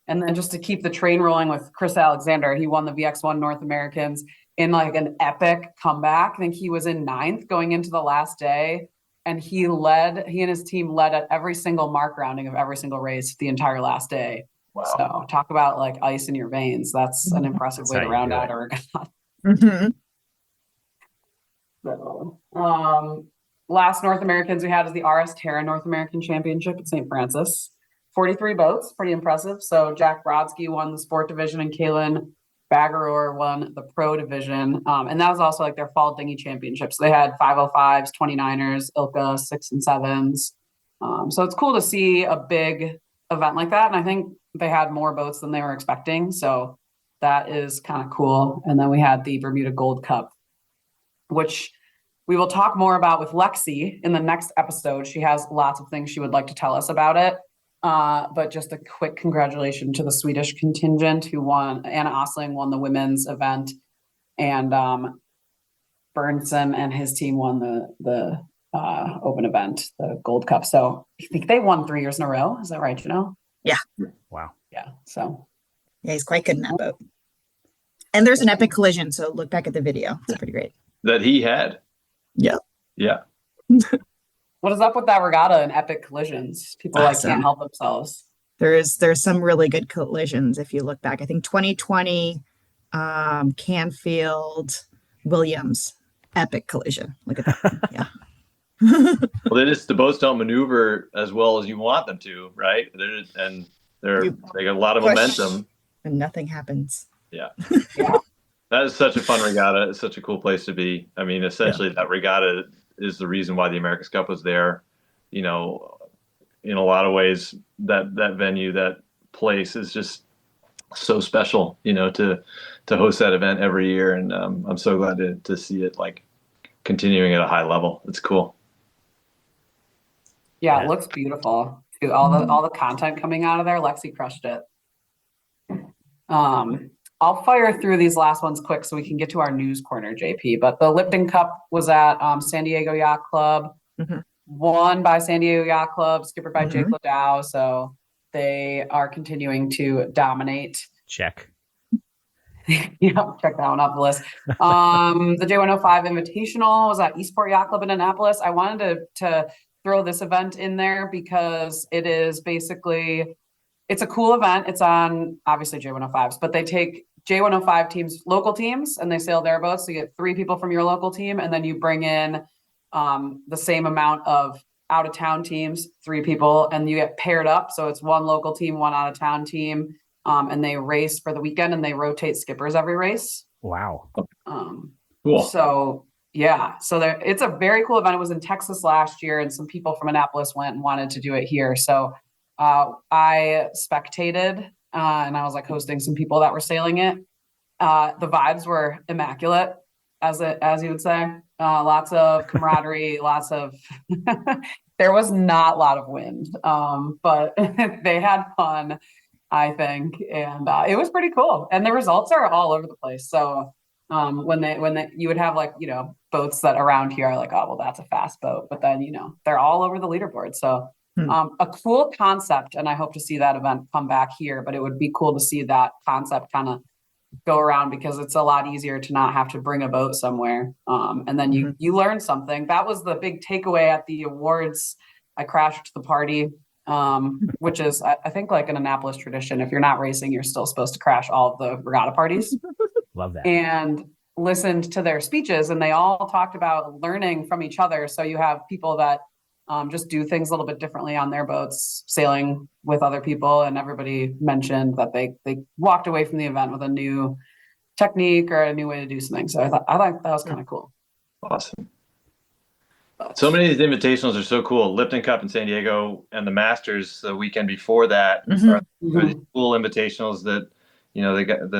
And then just to keep the train rolling with Chris Alexander, he won the VX1 North Americans in like an epic comeback. I think he was in 9th going into the last day. And he and his team led at every single mark rounding of every single race the entire last day. Wow. So talk about like ice in your veins. That's an impressive way to round out a regatta. So, last North Americans we had is the RS Terra North American Championship at St. Francis. 43 boats, pretty impressive. So Jack Brodsky won the sport division and Kaylin Bagaror won the pro division. And that was also like their fall dinghy championship. So they had 505s, 29ers, ILCA, 6 and 7s. So it's cool to see a big event like that. And I think they had more boats than they were expecting. So that is kind of cool. And then we had the Bermuda Gold Cup, which we will talk more about with Lexi in the next episode. She has lots of things she would like to tell us about it. But just a quick congratulations to the Swedish contingent who won. Anna Osling won the women's event, and Burnson and his team won the open event, the Gold Cup. So I think they won 3 years in a row. Is that right? You know? Yeah. Wow. Yeah. So yeah, he's quite good in that boat. And there's an epic collision. So look back at the video. It's pretty great. That he had. Yeah. Yeah. what is up with that regatta and epic collisions? People like can't help themselves. There's some really good collisions if you look back. I think 2020, Canfield, Williams, epic collision. Look at that. Yeah. Well, the boats don't maneuver as well as you want them to, right? They got a lot of momentum, and nothing happens. Yeah. That is such a fun regatta. It's such a cool place to be. I mean, essentially, that regatta is the reason why the America's Cup was there. You know, in a lot of ways, that venue, that place is just so special. You know, to host that event every year, and I'm so glad to see it like continuing at a high level. It's cool. Yeah, it looks beautiful too. All the content coming out of there. Lexi crushed it. I'll fire through these last ones quick so we can get to our news corner, JP. But the Lipton Cup was at San Diego Yacht Club, won by San Diego Yacht Club, skippered by Jake Ladow. So they are continuing to dominate. Check. Yeah, check that one off the list. The J105 Invitational was at Eastport Yacht Club in Annapolis. I wanted to throw this event in there because it is basically, it's a cool event. It's on obviously J105s, but they take J105 teams, local teams, and they sail their boats. So you get 3 people from your local team, and then you bring in the same amount of out of town teams, 3 people, and you get paired up. So it's 1 local team, 1 out of town team. And they race for the weekend and they rotate skippers every race. Wow. Cool. So yeah, so it's a very cool event. It was in Texas last year and some people from Annapolis went and wanted to do it here. So I spectated and I was like hosting some people that were sailing it. The vibes were immaculate. as you would say. Lots of camaraderie, lots of there was not a lot of wind, but they had fun, I think, and it was pretty cool. And the results are all over the place. So when you would have like, boats that around here are like, oh well, that's a fast boat, but then they're all over the leaderboard. So a cool concept, and I hope to see that event come back here. But it would be cool to see that concept kind of go around, because it's a lot easier to not have to bring a boat somewhere. And then you learn something. That was the big takeaway at the awards. I crashed the party, which is, I think, like an Annapolis tradition. If you're not racing, you're still supposed to crash all of the regatta parties. Love that. And listened to their speeches, and they all talked about learning from each other. So you have people that just do things a little bit differently on their boats, sailing with other people. And everybody mentioned that they walked away from the event with a new technique or a new way to do something. So I thought that was kind of cool. Awesome. So many of these invitationals are so cool. Lipton Cup in San Diego and the Masters the weekend before that are these cool invitationals that, they got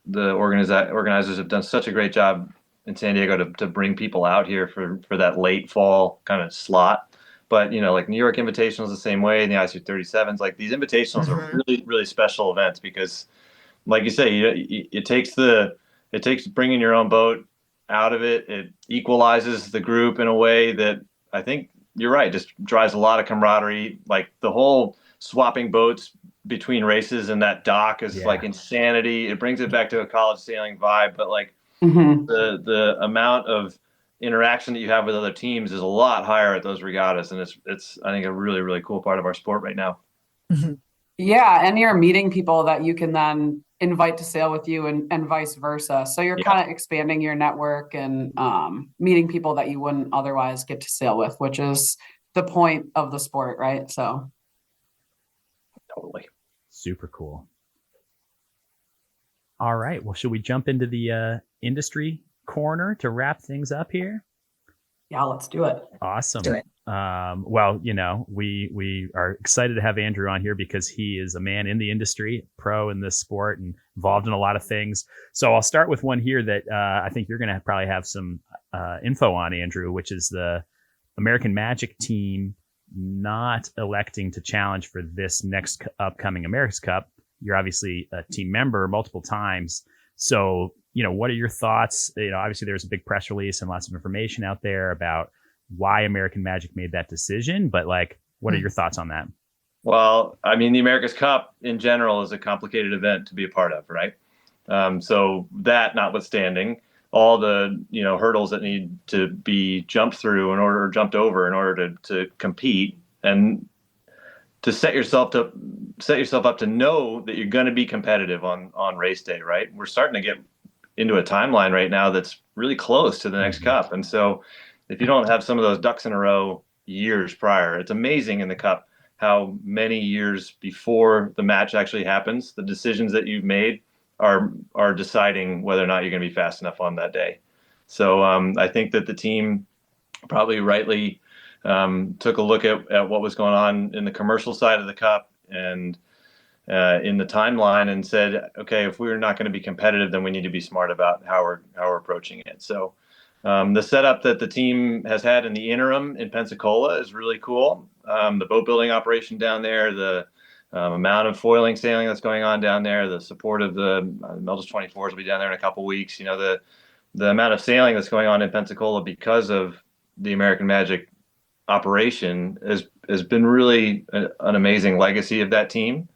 the organizers have done such a great job in San Diego to bring people out here for that late fall kind of slot. But, like New York Invitational is the same way, and the IC37s, like these invitationals are really, really special events because, like you say, it takes bringing your own boat out of it. It equalizes the group in a way that I think you're right, just drives a lot of camaraderie. Like the whole swapping boats between races and that dock is like insanity. It brings it back to a college sailing vibe, but like the amount of interaction that you have with other teams is a lot higher at those regattas, and it's I think a really, really cool part of our sport right now. Yeah, and you're meeting people that you can then invite to sail with you, and vice versa. So you're kind of expanding your network and meeting people that you wouldn't otherwise get to sail with, which is the point of the sport, right? So totally super cool. All right, well, should we jump into the industry corner to wrap things up here? Yeah, let's do it. Awesome. Do it. Well, we are excited to have Andrew on here because he is a man in the industry, pro in this sport, and involved in a lot of things. So I'll start with one here that I think you're going to probably have some info on, Andrew, which is the American Magic team not electing to challenge for this next upcoming America's Cup. You're obviously a team member multiple times. So, what are your thoughts? Obviously there's a big press release and lots of information out there about why American Magic made that decision, but like, what are your thoughts on that? Well, I mean, the America's Cup in general is a complicated event to be a part of, right? So that notwithstanding, all the hurdles that need to be jumped through or jumped over in order to compete, and to set yourself up to know that you're going to be competitive on race day, right? We're starting to get into a timeline right now that's really close to the next cup, and so if you don't have some of those ducks in a row years prior, it's amazing in the cup how many years before the match actually happens, the decisions that you've made are deciding whether or not you're going to be fast enough on that day. So I think that the team probably rightly took a look at what was going on in the commercial side of the cup and in the timeline, and said, okay, if we're not going to be competitive, then we need to be smart about how we're approaching it. So the setup that the team has had in the interim in Pensacola is really cool. The boat building operation down there, the amount of foiling sailing that's going on down there, the support of the Melges 24s will be down there in a couple weeks. The amount of sailing that's going on in Pensacola because of the American Magic operation has been really an amazing legacy of that team.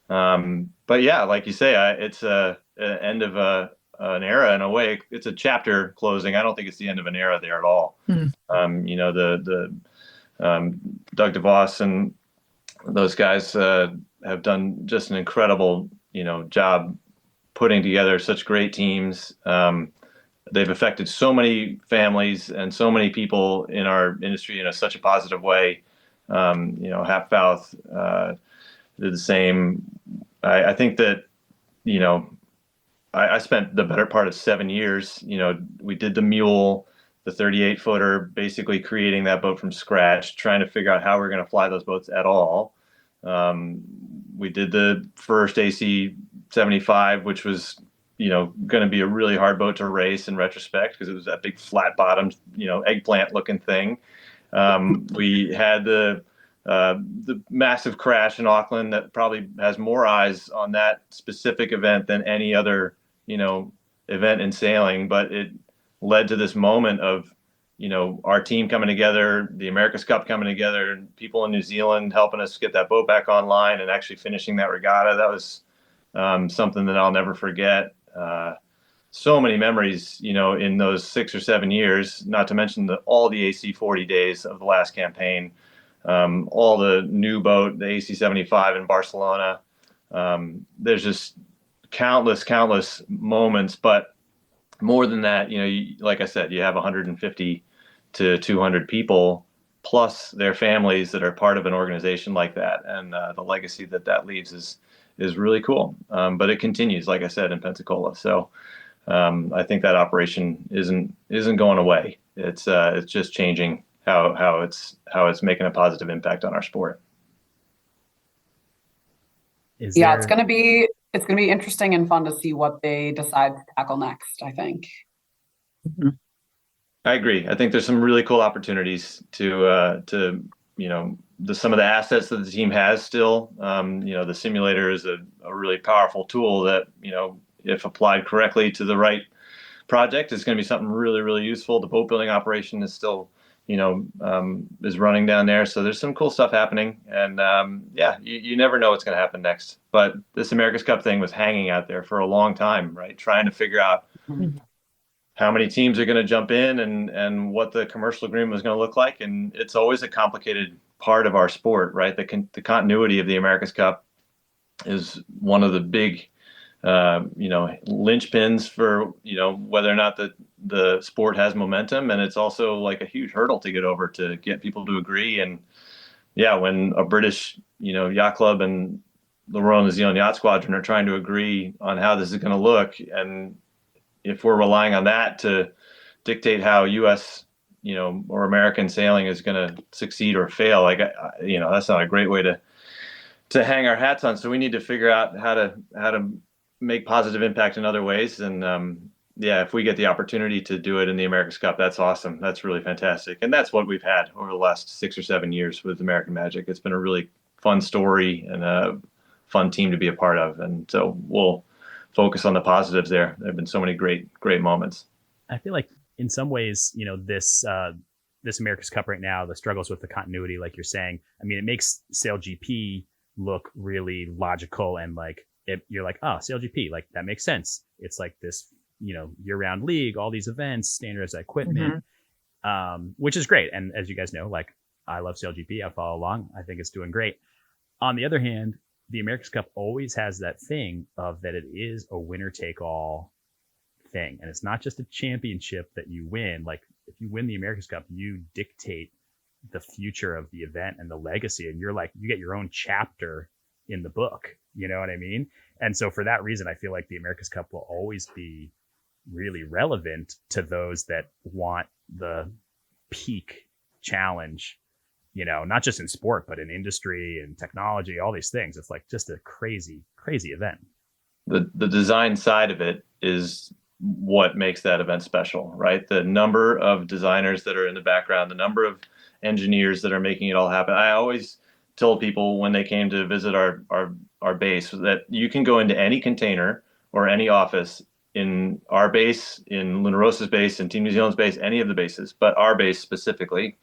But yeah, like you say, it's an end of an era in a way. It's a chapter closing. I don't think it's the end of an era there at all. The Doug DeVos and those guys have done just an incredible job putting together such great teams. They've affected so many families and so many people in our industry in such a positive way. Half Mouth did the same. I think that, I spent the better part of 7 years. We did the Mule, the 38-footer, basically creating that boat from scratch, trying to figure out how we're going to fly those boats at all. We did the first AC 75, which was going to be a really hard boat to race in retrospect because it was that big flat bottomed, eggplant looking thing. We had the massive crash in Auckland that probably has more eyes on that specific event than any other, event in sailing, but it led to this moment of, our team coming together, the America's Cup coming together, and people in New Zealand helping us get that boat back online and actually finishing that regatta. That was something that I'll never forget. So many memories, in those 6 or 7 years, not to mention all the AC 40 days of the last campaign, all the new boat, the AC 75 in Barcelona. There's just countless moments, but more than that, like I said, you have 150 to 200 people plus their families that are part of an organization like that, and the legacy that leaves is really cool. But it continues, like I said, in Pensacola. So I think that operation isn't going away. It's just changing how it's making a positive impact on our sport. It's gonna be interesting and fun to see what they decide to tackle next, I think. Mhm. I agree. I think there's some really cool opportunities to some of the assets that the team has still. The simulator is a really powerful tool that, if applied correctly to the right project, is going to be something really, really useful. The boat building operation is still, is running down there. So there's some cool stuff happening. And you never know what's going to happen next. But this America's Cup thing was hanging out there for a long time, right? Trying to figure out how many teams are going to jump in and what the commercial agreement was going to look like. And it's always a complicated part of our sport, right? The continuity of the America's Cup is one of the big, linchpins for, whether or not the sport has momentum. And it's also like a huge hurdle to get over to get people to agree. And when a British, yacht club and the Royal New Zealand Yacht Squadron are trying to agree on how this is going to look, and if we're relying on that to dictate how U.S., or American sailing is going to succeed or fail, that's not a great way to hang our hats on. So we need to figure out how to make positive impact in other ways. And if we get the opportunity to do it in the America's Cup, that's awesome. That's really fantastic. And that's what we've had over the last 6 or 7 years with American Magic. It's been a really fun story and a fun team to be a part of. And so we'll focus on the positives there. There have been so many great moments. I feel like in some ways, this America's Cup right now, the struggles with the continuity, like you're saying, I mean, it makes SailGP look really logical and like you're like, oh, SailGP, like that makes sense. It's like this, year-round league, all these events, standardized equipment, which is great. And as you guys know, like I love SailGP. I follow along. I think it's doing great. On the other hand, the America's Cup always has that thing of that it is a winner take all thing. And it's not just a championship that you win. Like if you win the America's Cup, you dictate the future of the event and the legacy. And you're like, you get your own chapter in the book. You know what I mean? And so for that reason, I feel like the America's Cup will always be really relevant to those that want the peak challenge, not just in sport, but in industry and technology, all these things. It's like just a crazy event. The design side of it is what makes that event special, right? The number of designers that are in the background, the number of engineers that are making it all happen. I always told people when they came to visit our base that you can go into any container or any office in our base, in Luna Rosa's base, in Team New Zealand's base, any of the bases, but our base specifically,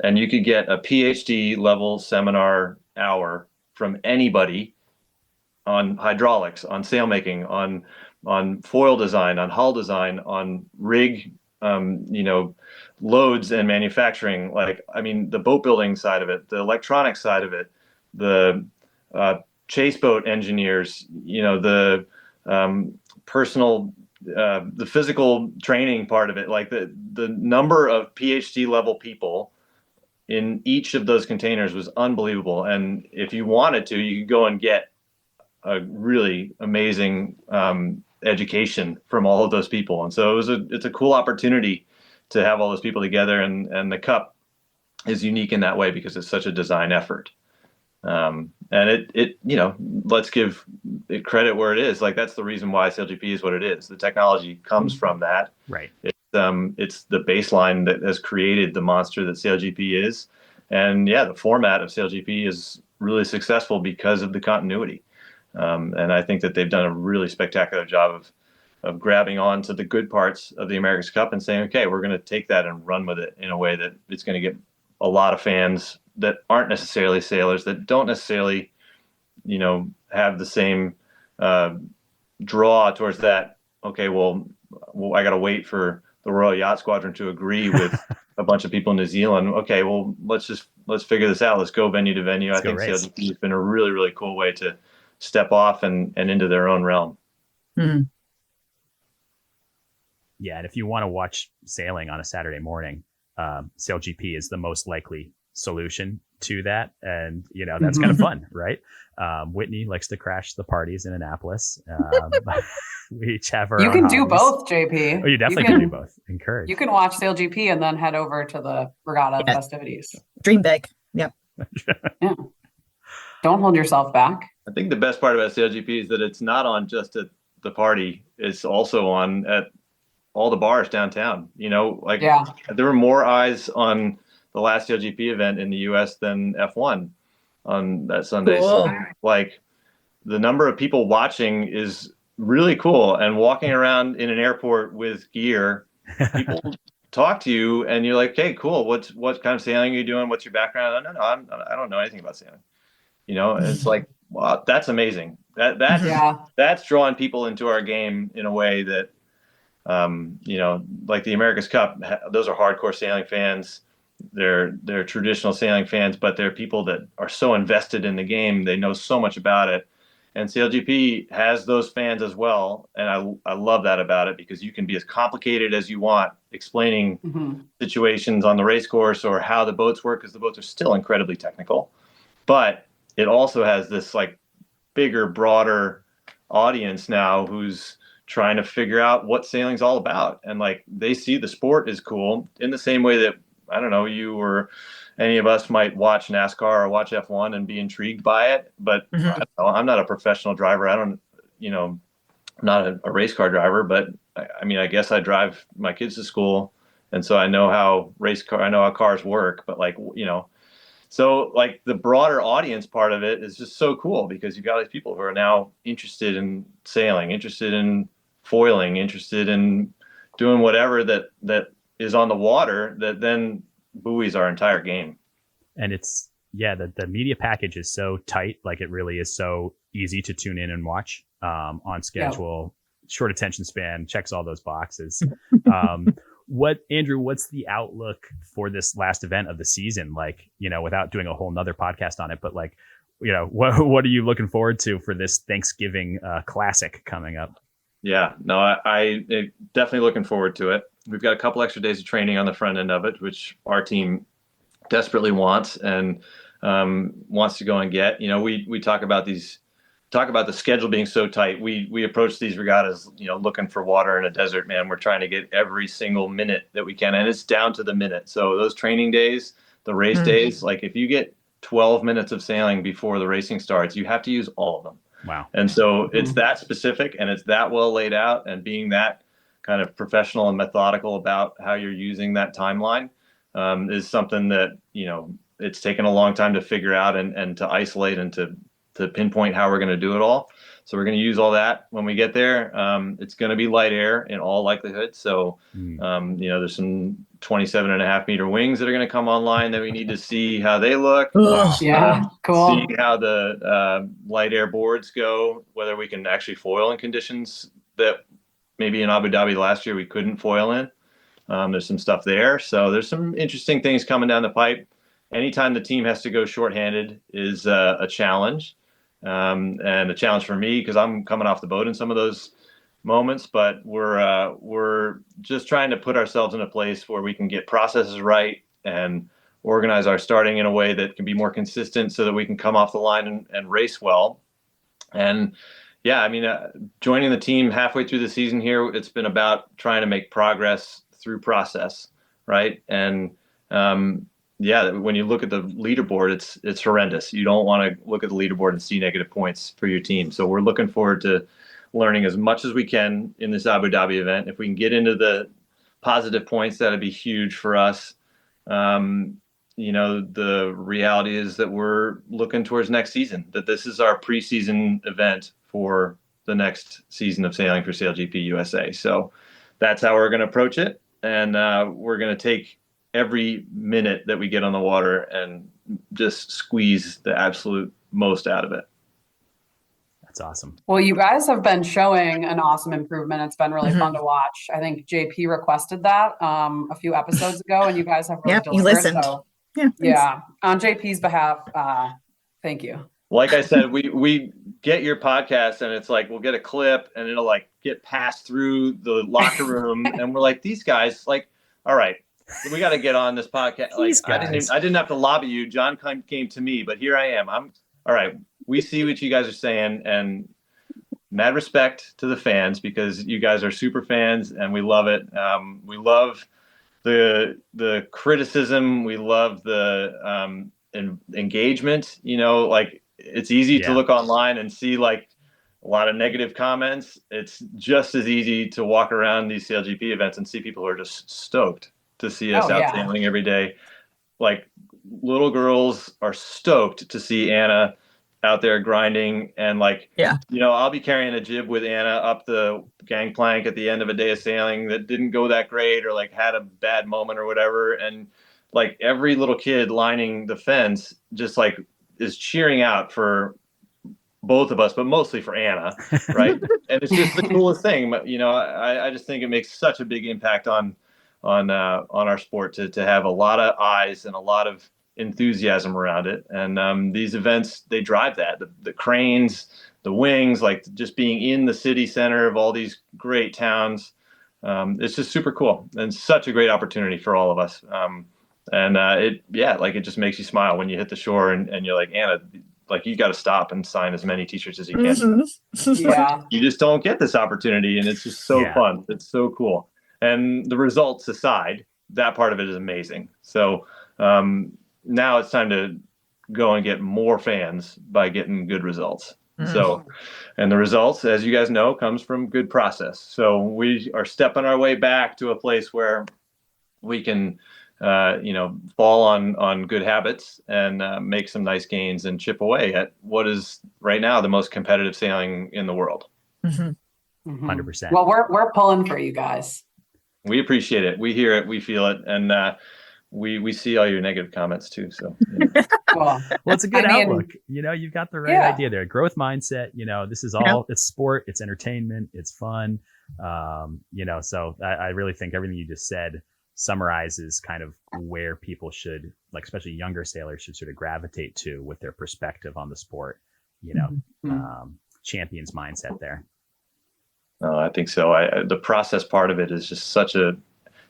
and you could get a PhD level seminar hour from anybody on hydraulics, on sailmaking, on foil design, on hull design, on rig, loads and manufacturing. The boat building side of it, the electronic side of it, the chase boat engineers, the personal, the physical training part of it, like the number of PhD level people in each of those containers was unbelievable. And if you wanted to, you could go and get a really amazing education from all of those people. And so it's a cool opportunity to have all those people together. And the Cup is unique in that way because it's such a design effort. And it, let's give it credit where it is. Like, that's the reason why SailGP is what it is. The technology comes from that. Right. It's the baseline that has created the monster that SailGP is. And yeah, the format of SailGP is really successful because of the continuity. And I think that they've done a really spectacular job of grabbing on to the good parts of the America's Cup and saying, okay, we're going to take that and run with it in a way that it's going to get a lot of fans that aren't necessarily sailors, that don't necessarily, have the same draw towards that. Okay, well, I got to wait for the Royal Yacht Squadron to agree with a bunch of people in New Zealand. Okay, well, let's figure this out. Let's go venue to venue. I think SailGP has been a really, really cool way to step off and into their own realm. Mm-hmm. Yeah, and if you want to watch sailing on a Saturday morning, SailGP is the most likely solution to that, and that's kind of fun, right? Whitney likes to crash the parties in Annapolis. We each have our You own can do hobbies. both, JP. Oh, you definitely can do both. Encourage. You can watch SailGP and then head over to the regatta festivities. Dream big. Yep. Yeah. Don't hold yourself back. I think the best part about SailGP is that it's not on just at the party. It's also on at all the bars downtown. There were more eyes on the last SailGP event in the U.S. than F1 on that Sunday. Cool. So, like, the number of people watching is really cool. And walking around in an airport with gear, people talk to you, and you're like, "Okay, cool. What kind of sailing are you doing? What's your background?" No, I don't know anything about sailing. And it's like, wow, that's amazing. That's drawing people into our game in a way that, like the America's Cup, those are hardcore sailing fans. They're traditional sailing fans, but they're people that are so invested in the game. They know so much about it. And SailGP has those fans as well. And I love that about it, because you can be as complicated as you want explaining situations on the race course or how the boats work, because the boats are still incredibly technical. But it also has this like bigger, broader audience now who's trying to figure out what sailing's all about. And like, they see the sport is cool in the same way that, I don't know, you or any of us might watch NASCAR or watch F1 and be intrigued by it. But I'm not a professional driver. I'm not a race car driver, but I guess I drive my kids to school. And so I know how cars work, but so like the broader audience part of it is just so cool, because you've got these people who are now interested in sailing, interested in foiling, interested in doing whatever that is on the water that then buoys our entire game. And it's, the media package is so tight. Like, it really is so easy to tune in and watch on schedule, short attention span, checks all those boxes. Andrew, what's the outlook for this last event of the season? Like, without doing a whole nother podcast on it, but like, what are you looking forward to for this Thanksgiving classic coming up? Yeah, no, I definitely looking forward to it. We've got a couple extra days of training on the front end of it, which our team desperately wants and wants to go and get. We talk about the schedule being so tight. We approach these regattas, looking for water in a desert, man. We're trying to get every single minute that we can, and it's down to the minute. So those training days, the race days, like if you get 12 minutes of sailing before the racing starts, you have to use all of them. Wow. And so it's that specific, and it's that well laid out, and being that kind of professional and methodical about how you're using that timeline is something that, it's taken a long time to figure out and to isolate and to pinpoint how we're going to do it all. So we're going to use all that when we get there. It's going to be light air in all likelihood. So, there's some 27.5-meter wings that are going to come online that we need to see how they look. Cool. See how the light air boards go, whether we can actually foil in conditions that maybe in Abu Dhabi last year we couldn't foil in. There's some stuff there. So there's some interesting things coming down the pipe. Anytime the team has to go shorthanded is a challenge. And a challenge for me, because I'm coming off the boat in some of those moments, but we're just trying to put ourselves in a place where we can get processes right and organize our starting in a way that can be more consistent so that we can come off the line and race well. And joining the team halfway through the season here, it's been about trying to make progress through process, right? And yeah, when you look at the leaderboard, it's horrendous. You don't want to look at the leaderboard and see negative points for your team. So we're looking forward to learning as much as we can in this Abu Dhabi event. If we can get into the positive points, that'd be huge for us. Um, the reality is that we're looking towards next season, that this is our preseason event for the next season of sailing for SailGP USA. So that's how we're going to approach it. And we're going to take every minute that we get on the water and just squeeze the absolute most out of it. That's awesome. Well, you guys have been showing an awesome improvement. It's been really Mhm. fun to watch. I think JP requested that a few episodes ago, and you guys have really Yep, you delivered. listened. So Yeah. Thanks. yeah, on JP's behalf, thank you. Like I said, we get your podcast and it's like we'll get a clip and it'll like get passed through the locker room and we're like, these guys, like, all right, we got to get on this podcast. Like These guys. I didn't have to lobby you. John came to me, but here I am. I'm all right. We see what you guys are saying, and mad respect to the fans because you guys are super fans and we love it. We love the criticism. We love the engagement. Like it's easy to look online and see like a lot of negative comments. It's just as easy to walk around these SailGP events and see people who are just stoked to see us out sailing every day. Like little girls are stoked to see Anna out there grinding, and like, I'll be carrying a jib with Anna up the gangplank at the end of a day of sailing that didn't go that great or like had a bad moment or whatever. And like every little kid lining the fence just like is cheering out for both of us, but mostly for Anna. Right. And it's just the coolest thing. I just think it makes such a big impact on our sport to have a lot of eyes and a lot of enthusiasm around it. And these events, they drive that. The cranes, the wings, like just being in the city center of all these great towns. It's just super cool and such a great opportunity for all of us. It just makes you smile when you hit the shore and you're like, Anna, like you got to stop and sign as many t-shirts as you can. Mm-hmm. Yeah. You just don't get this opportunity, and it's just so fun. It's so cool. And the results aside, that part of it is amazing. So now it's time to go and get more fans by getting good results. Mm-hmm. So, and the results, as you guys know, comes from good process. So we are stepping our way back to a place where we can, fall on good habits and make some nice gains and chip away at what is right now the most competitive sailing in the world. 100%. Well, we're pulling for you guys. We appreciate it. We hear it. We feel it. And we see all your negative comments too. So, well, it's a good outlook. You've got the right idea there. Growth mindset. This is all, it's sport, it's entertainment, it's fun. So I really think everything you just said summarizes kind of where people should, like, especially younger sailors, should sort of gravitate to with their perspective on the sport. Champions mindset there. Oh, I think so. The process part of it is just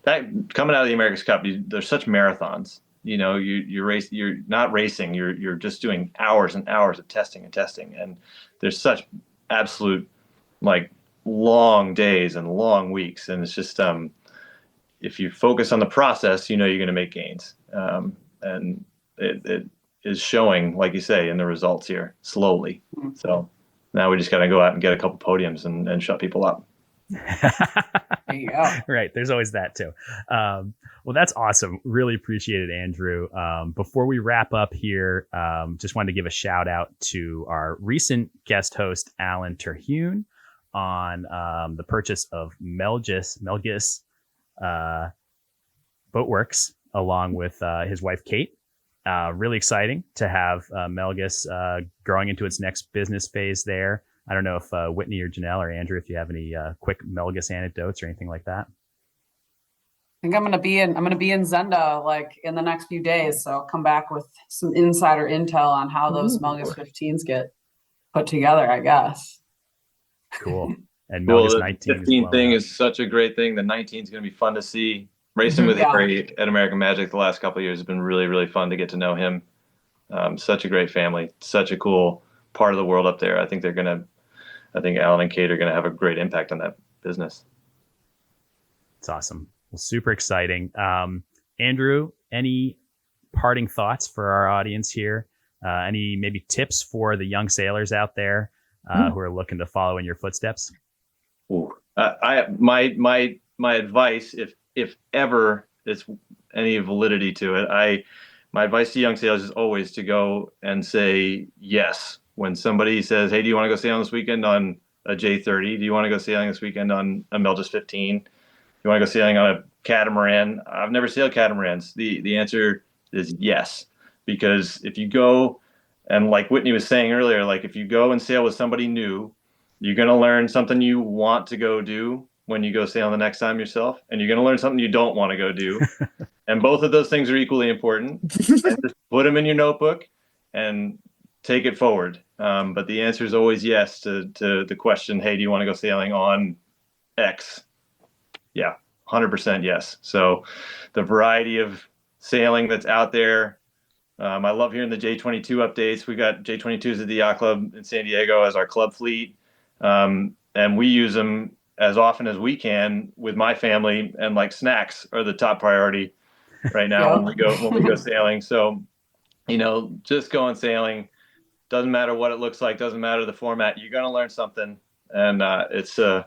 that coming out of the America's Cup, there's such marathons. You're not racing. You're just doing hours and hours of testing, and there's such absolute like long days and long weeks, and it's just if you focus on the process, you're going to make gains, and it is showing, like you say, in the results here slowly. Mm-hmm. So. Now we just got to go out and get a couple podiums and shut people up. There you go. Right. There's always that too. Well, that's awesome. Really appreciate it, Andrew. Before we wrap up here, just wanted to give a shout out to our recent guest host, Alan Terhune, on the purchase of Melgis Boatworks, along with his wife, Kate. Really exciting to have Melgis growing into its next business phase there. I don't know if Whitney or Janelle or Andrew, if you have any quick Melgis anecdotes or anything like that. I think I'm gonna be in Zenda like in the next few days, so I'll come back with some insider intel on how those Melgis 15s get put together, I guess. Cool. And Melgis 19 the 15 thing is such a great thing. The 19 is gonna be fun to see. Racing with Harry at American Magic the last couple of years has been really, really fun to get to know him. Such a great family, such a cool part of the world up there. I think Alan and Kate are going to have a great impact on that business. It's awesome. Well, super exciting. Andrew, any parting thoughts for our audience here? Any maybe tips for the young sailors out there who are looking to follow in your footsteps? Ooh. My advice, if ever there's any validity to it, my advice to young sailors is always to go and say yes. When somebody says, "Hey, do you want to go sailing this weekend on a J30? Do you want to go sailing this weekend on a Melges 15? Do you want to go sailing on a catamaran?" I've never sailed catamarans. The answer is yes, because if you go, and like Whitney was saying earlier, like if you go and sail with somebody new, you're going to learn something you want to go do when you go sail the next time yourself, and you're going to learn something you don't want to go do. And both of those things are equally important. And just put them in your notebook and take it forward. But the answer is always yes to the question, "Hey, do you want to go sailing on X?" Yeah, 100% yes. So the variety of sailing that's out there. I love hearing the J22 updates. We got J22s at the Yacht Club in San Diego as our club fleet. And we use them as often as we can with my family, and like snacks are the top priority right now when we go sailing. So, just going sailing, doesn't matter what it looks like, doesn't matter the format, you're going to learn something. And it's a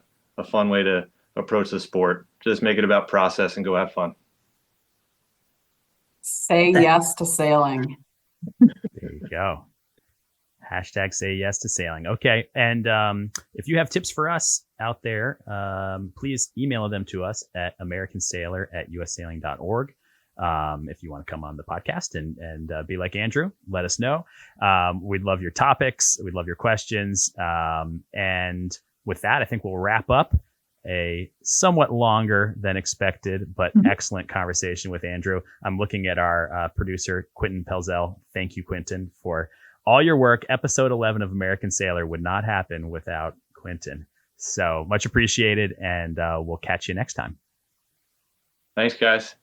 fun way to approach the sport. Just make it about process and go have fun. Say yes to sailing. There you go. Hashtag say yes to sailing. Okay. And if you have tips for us out there, please email them to us at americansailor@ussailing.org. If you want to come on the podcast and be like Andrew, let us know. We'd love your topics. We'd love your questions. And with that, I think we'll wrap up a somewhat longer than expected, but excellent conversation with Andrew. I'm looking at our producer, Quentin Pelzel. Thank you, Quentin, for all your work. Episode 11 of American Sailor would not happen without Quentin. So much appreciated, and we'll catch you next time. Thanks, guys.